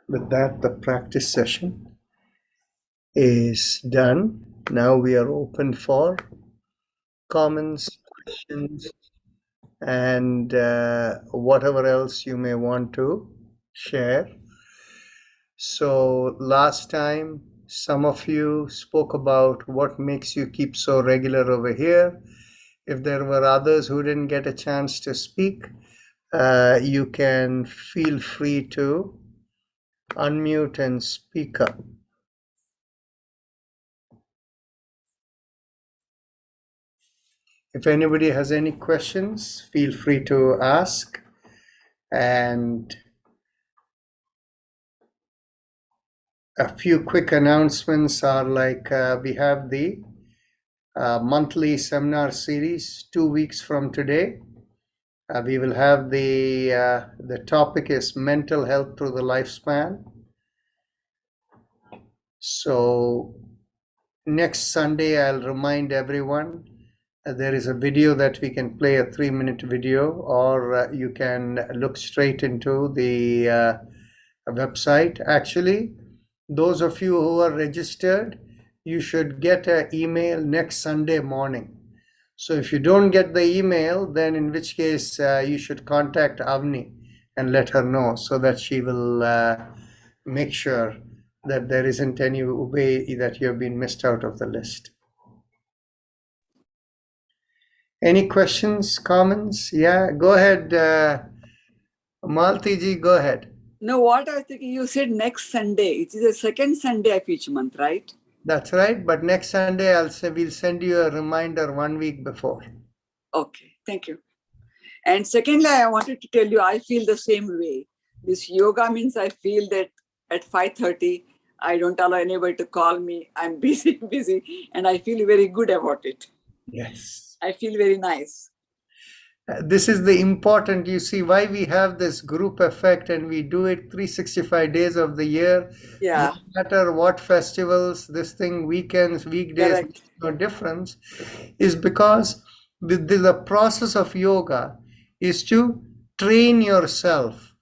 With that, the practice session is done. Now we are open for comments, questions, and whatever else you may want to share. So last time, some of you spoke about what makes you keep so regular over here. If there were others who didn't get a chance to speak, you can feel free to unmute and speak up. If anybody has any questions, feel free to ask. And a few quick announcements are like we have the monthly seminar series 2 weeks from today. We will have the topic is mental health through the lifespan. So next Sunday, I'll remind everyone there is a video that we can play, a 3-minute video, or you can look straight into the website. Actually, those of you who are registered, you should get an email next Sunday morning. So if you don't get the email, then in which case you should contact Avni and let her know so that she will make sure that there isn't any way that you have been missed out of the list. Any questions, comments? Yeah, go ahead. Malti ji, go ahead. No, what I was thinking, you said next Sunday. It is the second Sunday of each month, right? That's right. But next Sunday, we'll send you a reminder 1 week before. Okay, thank you. And secondly, I wanted to tell you, I feel the same way. This yoga means I feel that at 5:30, I don't allow anybody to call me. I'm busy, and I feel very good about it. Yes. I feel very nice. This is the important, you see, why we have this group effect and we do it 365 days of the year. Yeah. No matter what festivals, this thing, weekends, weekdays, Correct. no difference, is because the process of yoga is to train yourself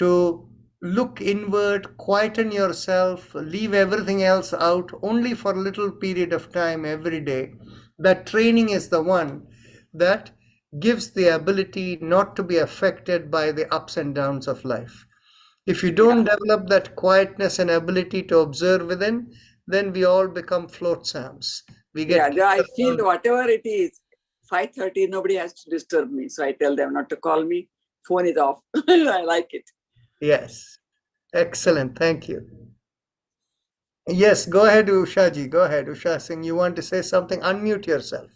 to look inward, quieten yourself, leave everything else out only for a little period of time every day. That training is the one that gives the ability not to be affected by the ups and downs of life. If you don't develop that quietness and ability to observe within, then we all become flotsams. We get I feel whatever it is, 5:30, nobody has to disturb me. So I tell them not to call me. Phone is off. I like it. Yes. Excellent. Thank you. Yes, go ahead, Ushaji. Go ahead, Usha Singh. You want to say something? Unmute yourself.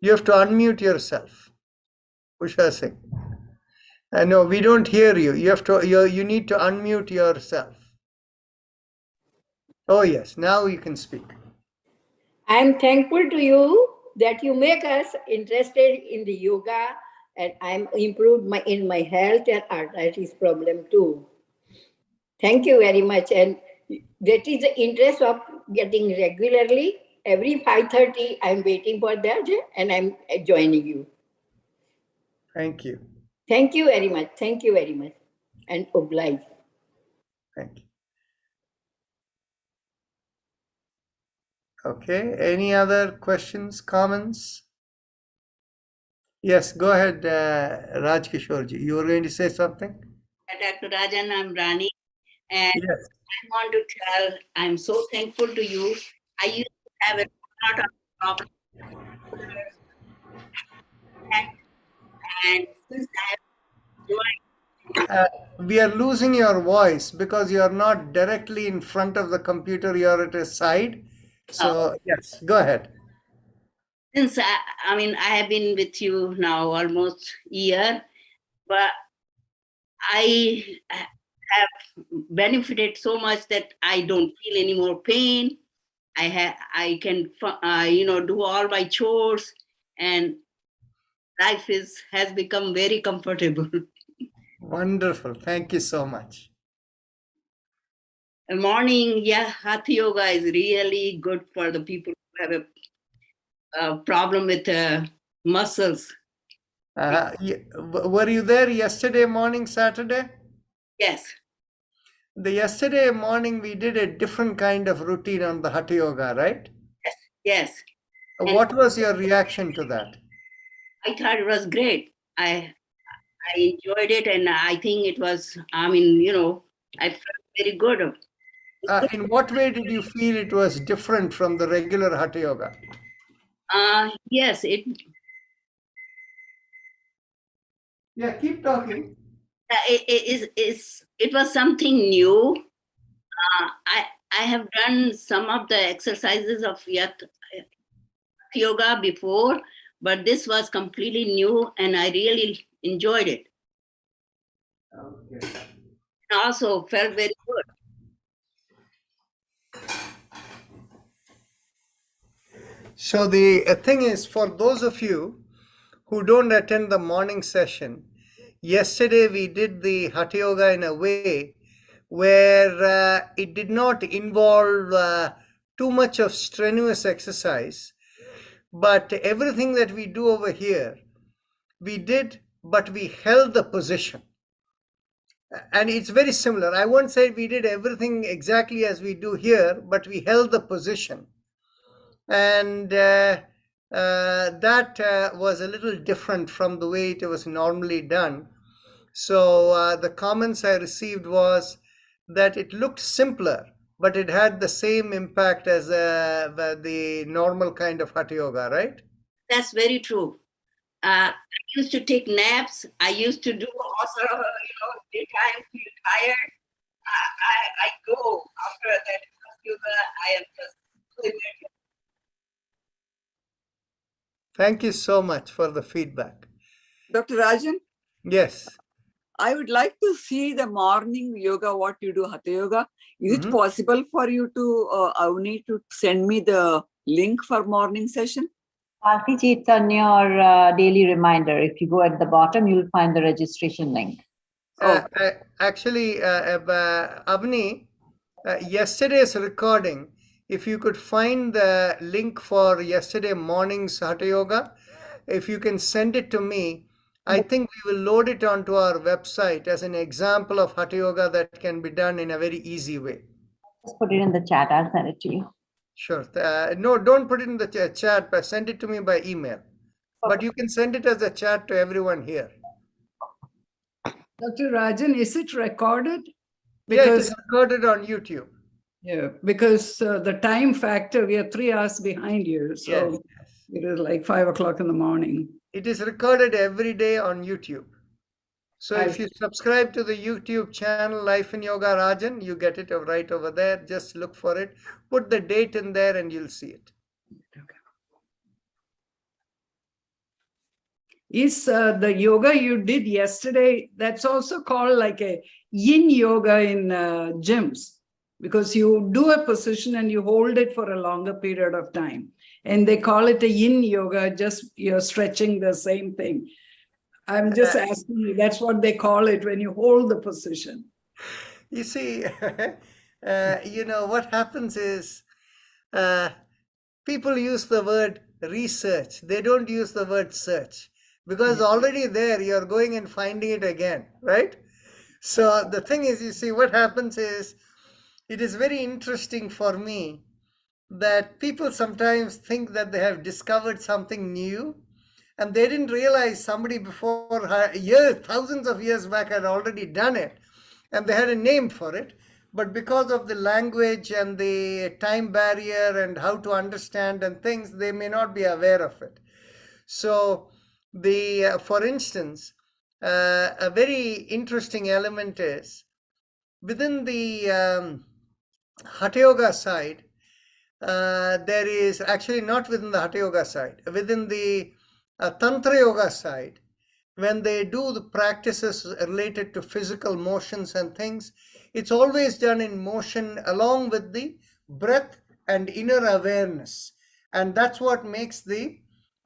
You have to unmute yourself. Usha Singh. No, we don't hear you. You need to unmute yourself. Oh yes, now you can speak. I am thankful to you that you make us interested in the yoga, and I'm improved in my health and arthritis problem too. Thank you very much. And that is the interest of getting regularly. Every 5:30, I'm waiting for that and I'm joining you. Thank you. Thank you very much. Thank you very much. And oblige. Thank you. Okay, any other questions, comments? Yes, go ahead, Raj Kishorji. You were going to say something? Dr. Rajan, I'm Rani, and yes. I want to tell I'm so thankful to you. I used to have a lot of problems, and since I have joined we are losing your voice because you are not directly in front of the computer, you are at a side. So, yes, go ahead. Since I mean, I have been with you now almost a year, but I have benefited so much that I don't feel any more pain. I can do all my chores, and life has become very comfortable. Wonderful. Thank you so much. Morning, yeah, Hatha Yoga is really good for the people who have a problem with muscles. Were you there yesterday morning, Saturday? Yes, The yesterday morning we did a different kind of routine on the Hatha Yoga, right? yes, yes. And What was your reaction to that? I thought it was great. I enjoyed it, and I think it was. I mean, I felt very good. In what way did you feel it was different from the regular Hatha Yoga? Yes, it Yeah, keep talking. it was something new. I have done some of the exercises of yoga before, but this was completely new, and I really enjoyed it. Okay. And also felt very good. So the thing is, for those of you who don't attend the morning session, yesterday we did the Hatha Yoga in a way where it did not involve too much of strenuous exercise, but everything that we do over here, we did, but we held the position. And it's very similar. I won't say we did everything exactly as we do here, but we held the position. And that was a little different from the way it was normally done. So the comments I received was that it looked simpler, but it had the same impact as the normal kind of Hatha Yoga, right? That's very true. I used to take naps. I used to do all sort of, daytime, feel tired. I go after that yoga. I am just so energetic. Thank you so much for the feedback. Dr. Rajan, Yes. I would like to see the morning yoga, what you do, Hatha Yoga. Is it possible for you to, Avni, to send me the link for morning session? Ji, it's on your daily reminder. If you go at the bottom, you'll find the registration link. Actually, Avni, yesterday's recording, if you could find the link for yesterday morning's Hatha Yoga, if you can send it to me, I think we will load it onto our website as an example of Hatha Yoga that can be done in a very easy way. Just put it in the chat. I'll send it to you. Sure. No, don't put it in the chat, but send it to me by email. But you can send it as a chat to everyone here. Dr. Rajan, is it recorded? Yeah, it is recorded on YouTube. Yeah, because the time factor, we are 3 hours behind you. So Yes. it is like 5 o'clock in the morning. It is recorded every day on YouTube. So if you subscribe to the YouTube channel Life in Yoga Rajan, you get it right over there. Just look for it. Put the date in there and you'll see it. Is the yoga you did yesterday, that's also called like a yin yoga in gyms, because you do a position and you hold it for a longer period of time. And they call it a yin yoga, just you're stretching the same thing. I'm just asking you, that's what they call it when you hold the position. You see, what happens is people use the word research. They don't use the word search because already there you're going and finding it again, right? So the thing is, you see, what happens is it is very interesting for me that people sometimes think that they have discovered something new and they didn't realize somebody before years, thousands of years back had already done it and they had a name for it. But because of the language and the time barrier and how to understand and things, they may not be aware of it. So for instance, a very interesting element is within the Hatha Yoga side, there is actually not within the Hatha Yoga side, within the Tantra Yoga side, when they do the practices related to physical motions and things, it's always done in motion along with the breath and inner awareness. And that's what makes the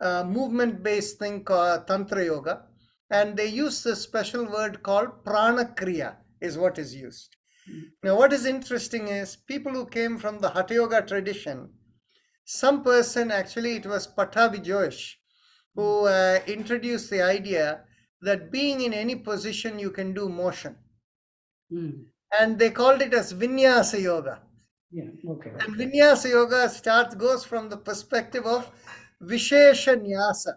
movement-based thing called Tantra Yoga. And they use this special word called Prana Kriya is what is used. Now, what is interesting is people who came from the Hatha Yoga tradition, some person, actually it was Pattabhi Jois, who introduced the idea that being in any position you can do motion. And they called it as Vinyasa Yoga. Yeah, okay. And Vinyasa Yoga goes from the perspective of Vishesha Nyasa.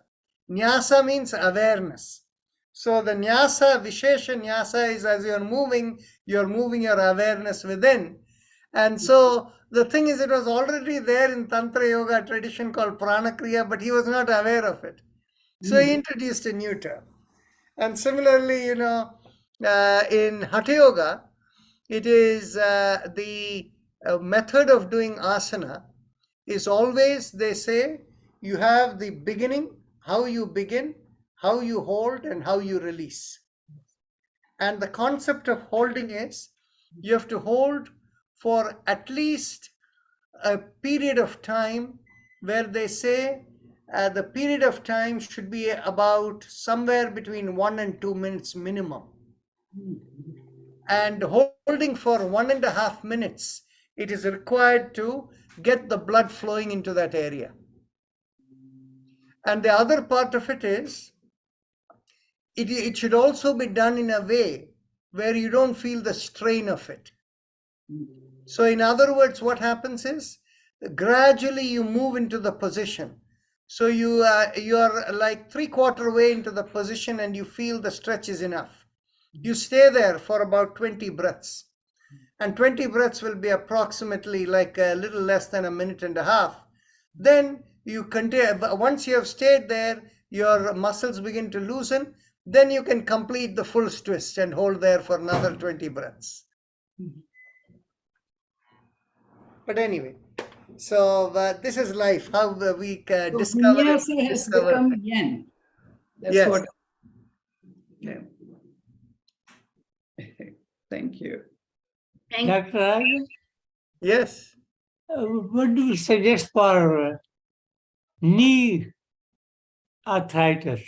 Nyasa means awareness. So the Nyasa, Vishesha Nyasa is as you're moving your awareness within. And so the thing is, it was already there in Tantra Yoga tradition called Prana Kriya, but he was not aware of it. So he introduced a new term. And similarly, in Hatha Yoga, it is the method of doing asana is always, they say, you have the beginning, how you begin, how you hold, and how you release. And the concept of holding is you have to hold for at least a period of time where they say the period of time should be about somewhere between 1 and 2 minutes minimum. And holding for 1.5 minutes, it is required to get the blood flowing into that area. And the other part of it is, it should also be done in a way where you don't feel the strain of it. So in other words, what happens is, gradually you move into the position. So you are like 3/4 way into the position and you feel the stretch is enough. You stay there for about 20 breaths. And 20 breaths will be approximately like a little less than 1.5 minutes. Then you continue. Once you have stayed there, your muscles begin to loosen. Then you can complete the full twist and hold there for another 20 breaths. But anyway, so this is life, how we So discover it. Vinyasa has become yen. That's Yes. what. Yeah. Thank you. Thank Dr. Raj, Yes. what do you suggest for knee arthritis?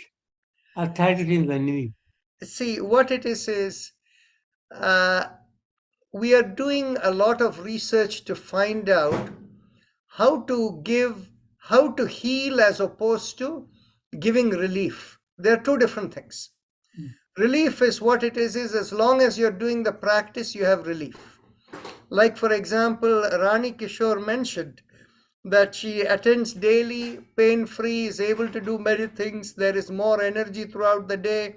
Arthritis in the knee. See, what it is we are doing a lot of research to find out how to heal as opposed to giving relief. There are two different things. Relief is what it is as long as you're doing the practice, you have relief. Like, for example, Rani Kishore mentioned that she attends daily, pain-free, is able to do many things. There is more energy throughout the day.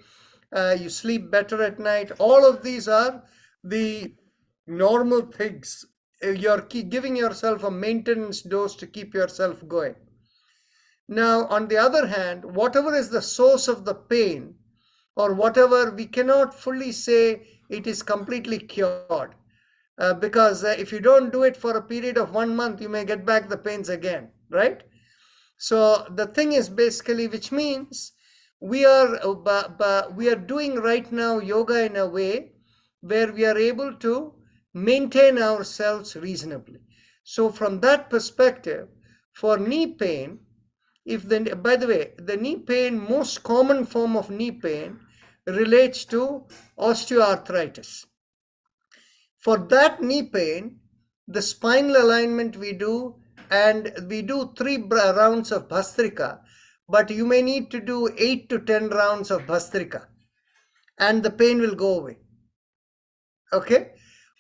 You sleep better at night. All of these are the normal things. You're giving yourself a maintenance dose to keep yourself going. Now, on the other hand, whatever is the source of the pain, or whatever, we cannot fully say it is completely cured. Because if you don't do it for a period of 1 month, you may get back the pains again, right? So the thing is basically, which means we are doing right now yoga in a way where we are able to maintain ourselves reasonably. So from that perspective, for knee pain, by the way, the knee pain, most common form of knee pain relates to osteoarthritis. For that knee pain, the spinal alignment we do, and we do 3 rounds of Bhastrika, but you may need to do 8 to 10 rounds of Bhastrika, and the pain will go away. Okay?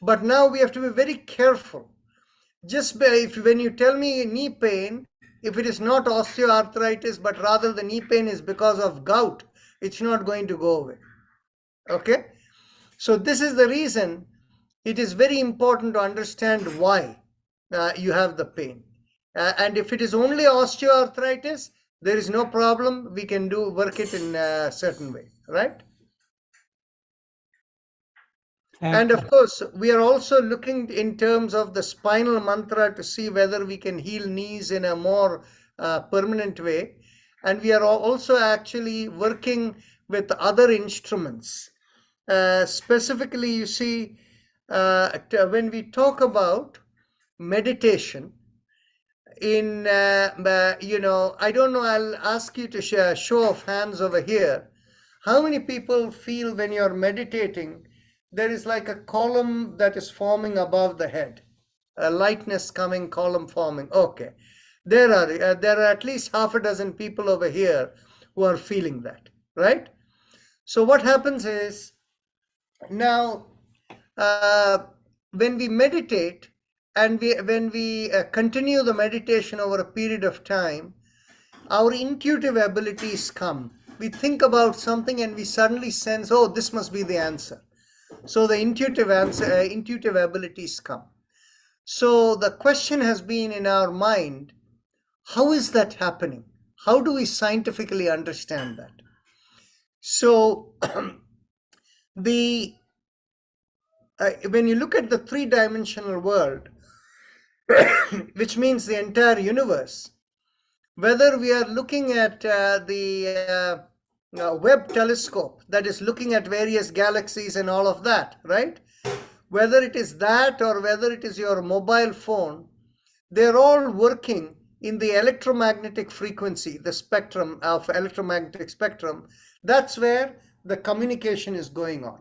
But now we have to be very careful. When you tell me knee pain, if it is not osteoarthritis, but rather the knee pain is because of gout, it's not going to go away. Okay? So this is the reason it is very important to understand why you have the pain. And if it is only osteoarthritis, there is no problem. We can work it in a certain way, right? And of course, we are also looking in terms of the spinal mantra to see whether we can heal knees in a more permanent way. And we are also actually working with other instruments. Specifically, you see, when we talk about meditation, I don't know, I'll ask you to share a show of hands over here. How many people feel when you're meditating, there is like a column that is forming above the head, a lightness coming, column forming? Okay. There are at least half a dozen people over here who are feeling that, right? So what happens is, now, when we meditate and when we continue the meditation over a period of time, our intuitive abilities come. We think about something and we suddenly sense, oh, this must be the answer. So the intuitive abilities come. So the question has been in our mind, how is that happening? How do we scientifically understand that? So when you look at the three-dimensional world, which means the entire universe, whether we are looking at the Webb telescope that is looking at various galaxies and all of that, right? Whether it is that or whether it is your mobile phone, they're all working in the electromagnetic frequency, the spectrum of electromagnetic spectrum. That's where the communication is going on.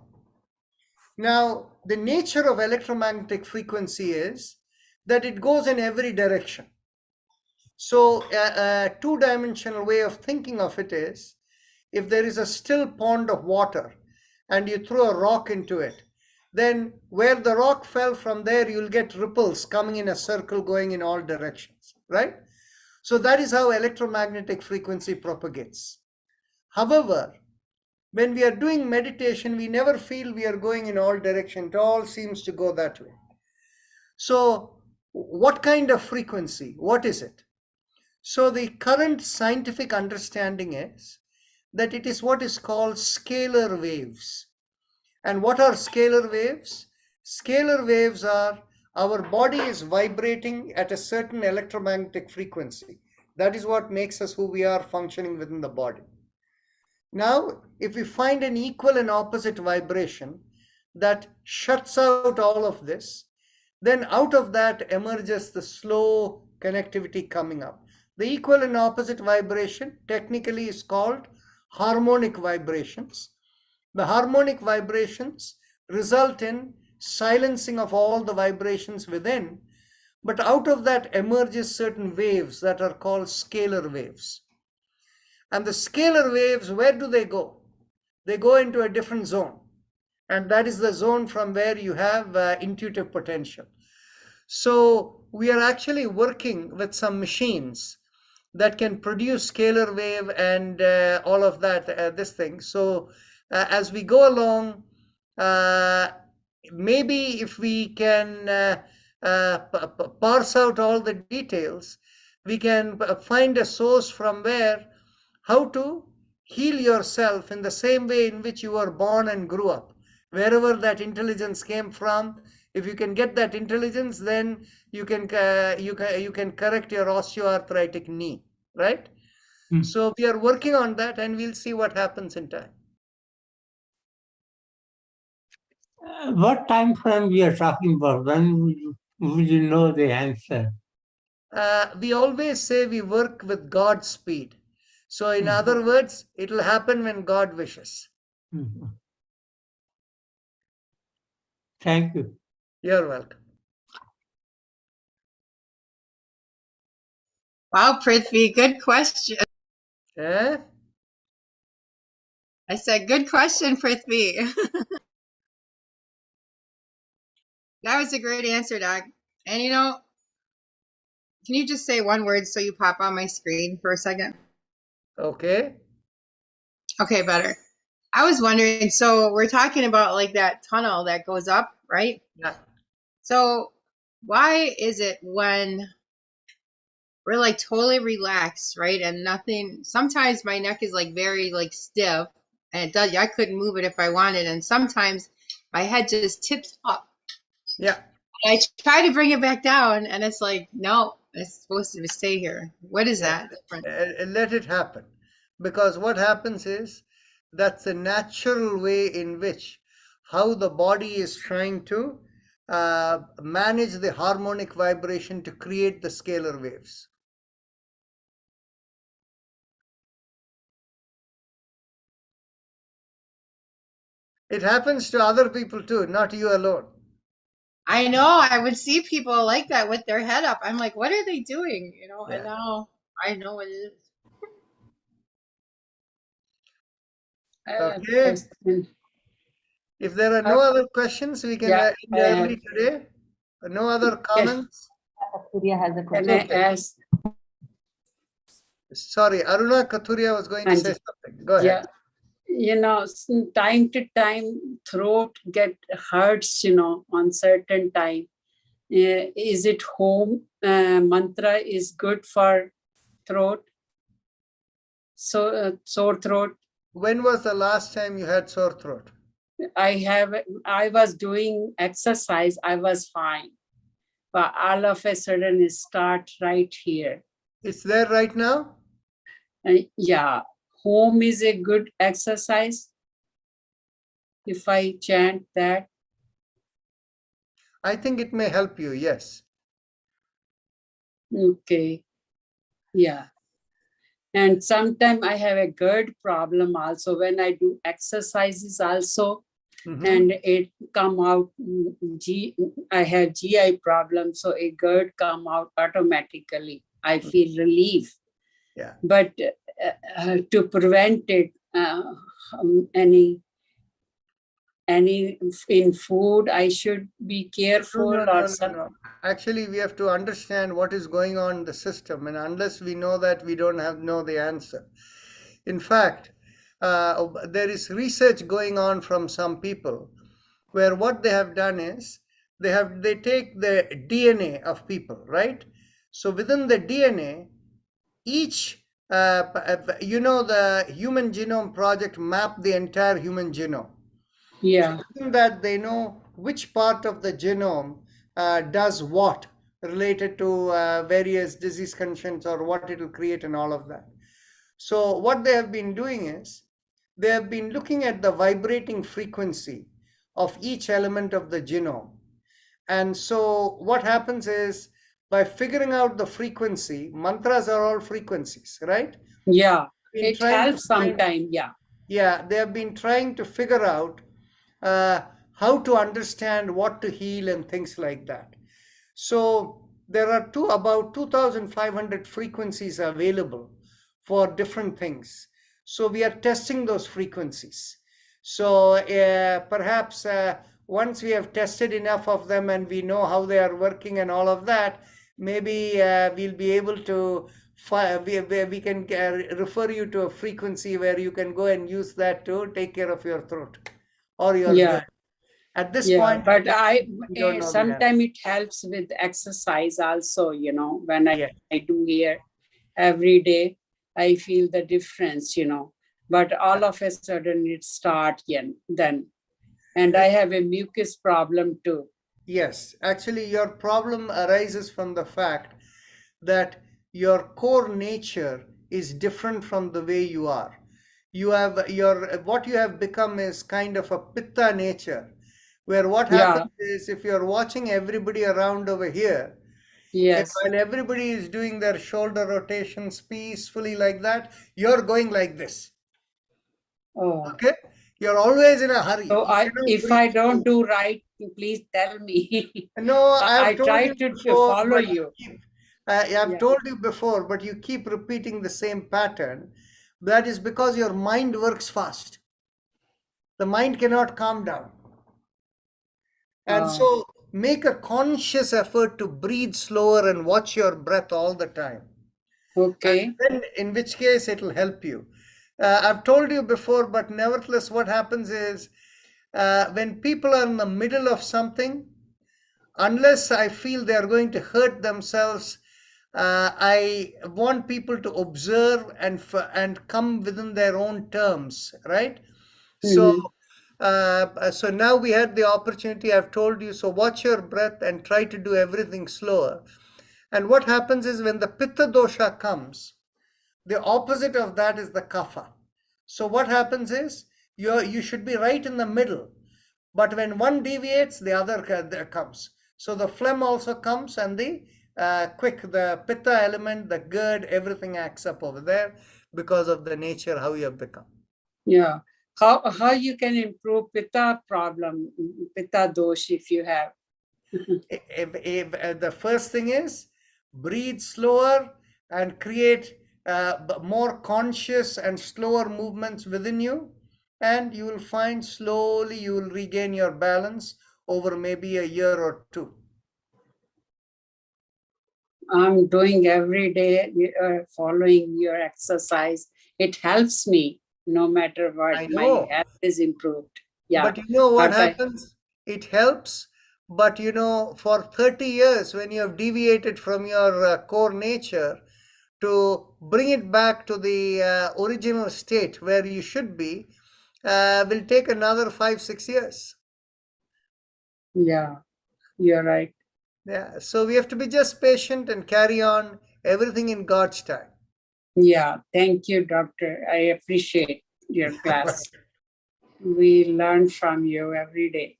Now, the nature of electromagnetic frequency is that it goes in every direction. So a two-dimensional way of thinking of it is, if there is a still pond of water and you throw a rock into it, then where the rock fell from there, you'll get ripples coming in a circle going in all directions, right? So that is how electromagnetic frequency propagates. However, when we are doing meditation, we never feel we are going in all directions. It all seems to go that way. So what kind of frequency? What is it? So the current scientific understanding is that it is what is called scalar waves. And what are scalar waves? Scalar waves are, our body is vibrating at a certain electromagnetic frequency. That is what makes us who we are functioning within the body. Now, if we find an equal and opposite vibration that shuts out all of this, then out of that emerges the slow connectivity coming up. The equal and opposite vibration technically is called harmonic vibrations. The harmonic vibrations result in silencing of all the vibrations within, but out of that emerges certain waves that are called scalar waves. And the scalar waves, where do they go? They go into a different zone. And that is the zone from where you have intuitive potential. So we are actually working with some machines that can produce scalar wave and all of that, this thing. So as we go along, maybe if we can parse out all the details, we can find a source from where, how to heal yourself in the same way in which you were born and grew up. Wherever that intelligence came from, if you can get that intelligence, then you can correct your osteoarthritic knee, right? So we are working on that, and we'll see what happens in time. What time frame we are talking about? When would you know the answer? We always say we work with God's speed. So in other words, it will happen when God wishes. Thank you. You're welcome. Wow, Prithvi, good question. Eh? I said, good question, Prithvi. That was a great answer, Doc. And can you just say one word so you pop on my screen for a second? Okay. Okay, better. I was wondering, so we're talking about like that tunnel that goes up, right? Yeah. So why is it when we're like totally relaxed, right? And nothing, sometimes my neck is like very like stiff and it does, I couldn't move it if I wanted. And sometimes my head just tips up. Yeah. I try to bring it back down, and it's like, no, it's supposed to stay here. What is Yeah. that? Let it happen. Because what happens is that's a natural way in which how the body is trying to manage the harmonic vibration to create the scalar waves. It happens to other people too, not you alone. I know. I would see people like that with their head up. I'm like, what are they doing? You know, and Yeah. now I know what it is. Okay. If there are no other questions, we can Yeah, end early today. No other comments? Surya has a Can question. I ask? Sorry, Aruna Kathuria was going to say something. Go ahead. Yeah, you know, time to time, throat get hurts, you know, on certain time. Is it home mantra is good for throat? So sore throat. When was the last time you had sore throat? I was doing exercise, I was fine. But all of a sudden it start right here. It's there right now? Yeah, home is a good exercise. If I chant that. I think it may help you, yes. Okay. Yeah. And sometimes I have a GERD problem also when I do exercises also. And it come out, I have GI problem, so a GERD come out automatically. I feel relief. Yeah. But to prevent it, any in food, I should be careful or something. No. Actually, we have to understand what is going on in the system, and unless we know that, we don't know the answer. In fact, there is research going on from some people where what they have done is they take the DNA of people, right? So within the DNA, each the Human Genome Project mapped the entire human genome. Yeah. So within that, they know which part of the genome does what related to various disease conditions or what it will create and all of that. So what they have been doing is they have been looking at the vibrating frequency of each element of the genome. And so what happens is by figuring out the frequency, mantras are all frequencies, right? Yeah, it helps sometimes, yeah. Yeah, they have been trying to figure out how to understand what to heal and things like that. So there are about 2,500 frequencies available for different things. So we are testing those frequencies. So perhaps once we have tested enough of them and we know how they are working and all of that, maybe we'll be able to we can refer you to a frequency where you can go and use that to take care of your throat or your gut. At this point, but sometimes it helps with exercise also, you know, when I do here every day, I feel the difference, you know, but all of a sudden it starts then. And I have a mucus problem too. Yes, actually your problem arises from the fact that your core nature is different from the way you are. You have what you have become is kind of a pitta nature, where what happens is if you're watching everybody around over here, while everybody is doing their shoulder rotations peacefully like that, you're going like this. Okay? You're always in a hurry. So if I don't do right, please tell me. No, I try to follow you. I've told you before, but you keep repeating the same pattern. That is because your mind works fast. The mind cannot calm down. And so make a conscious effort to breathe slower and watch your breath all the time. Okay. And then in which case it will help you. I've told you before, but nevertheless, what happens is when people are in the middle of something, unless I feel they are going to hurt themselves, I want people to observe and come within their own terms, right? So So now we had the opportunity, I've told you, so watch your breath and try to do everything slower. And what happens is when the Pitta dosha comes, the opposite of that is the Kapha. So what happens is you should be right in the middle, but when one deviates, the other comes. So the phlegm also comes, and the the Pitta element, the GERD, everything acts up over there because of the nature how you have become. Yeah. How you can improve pitta problem, pitta dosh if you have? The first thing is breathe slower and create more conscious and slower movements within you, and you will find slowly you will regain your balance over maybe a year or two. I'm doing every day, following your exercise. It helps me no matter what. I My know. health is improved. Yeah. But you know what But happens? It helps, but you know, for 30 years, when you have deviated from your core nature, to bring it back to the original state where you should be, will take another 5-6 years. yeah, you're right. Yeah, so we have to be just patient and carry on, everything in God's time. Yeah, thank you, doctor. I appreciate your class. We learn from you every day.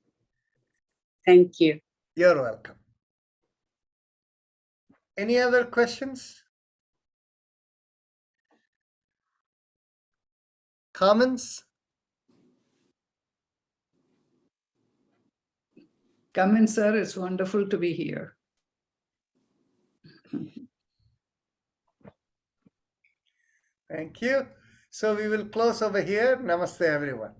Thank you. You're welcome. Any other questions? Comments? Come in, sir. It's wonderful to be here. Thank you. So we will close over here. Namaste, everyone.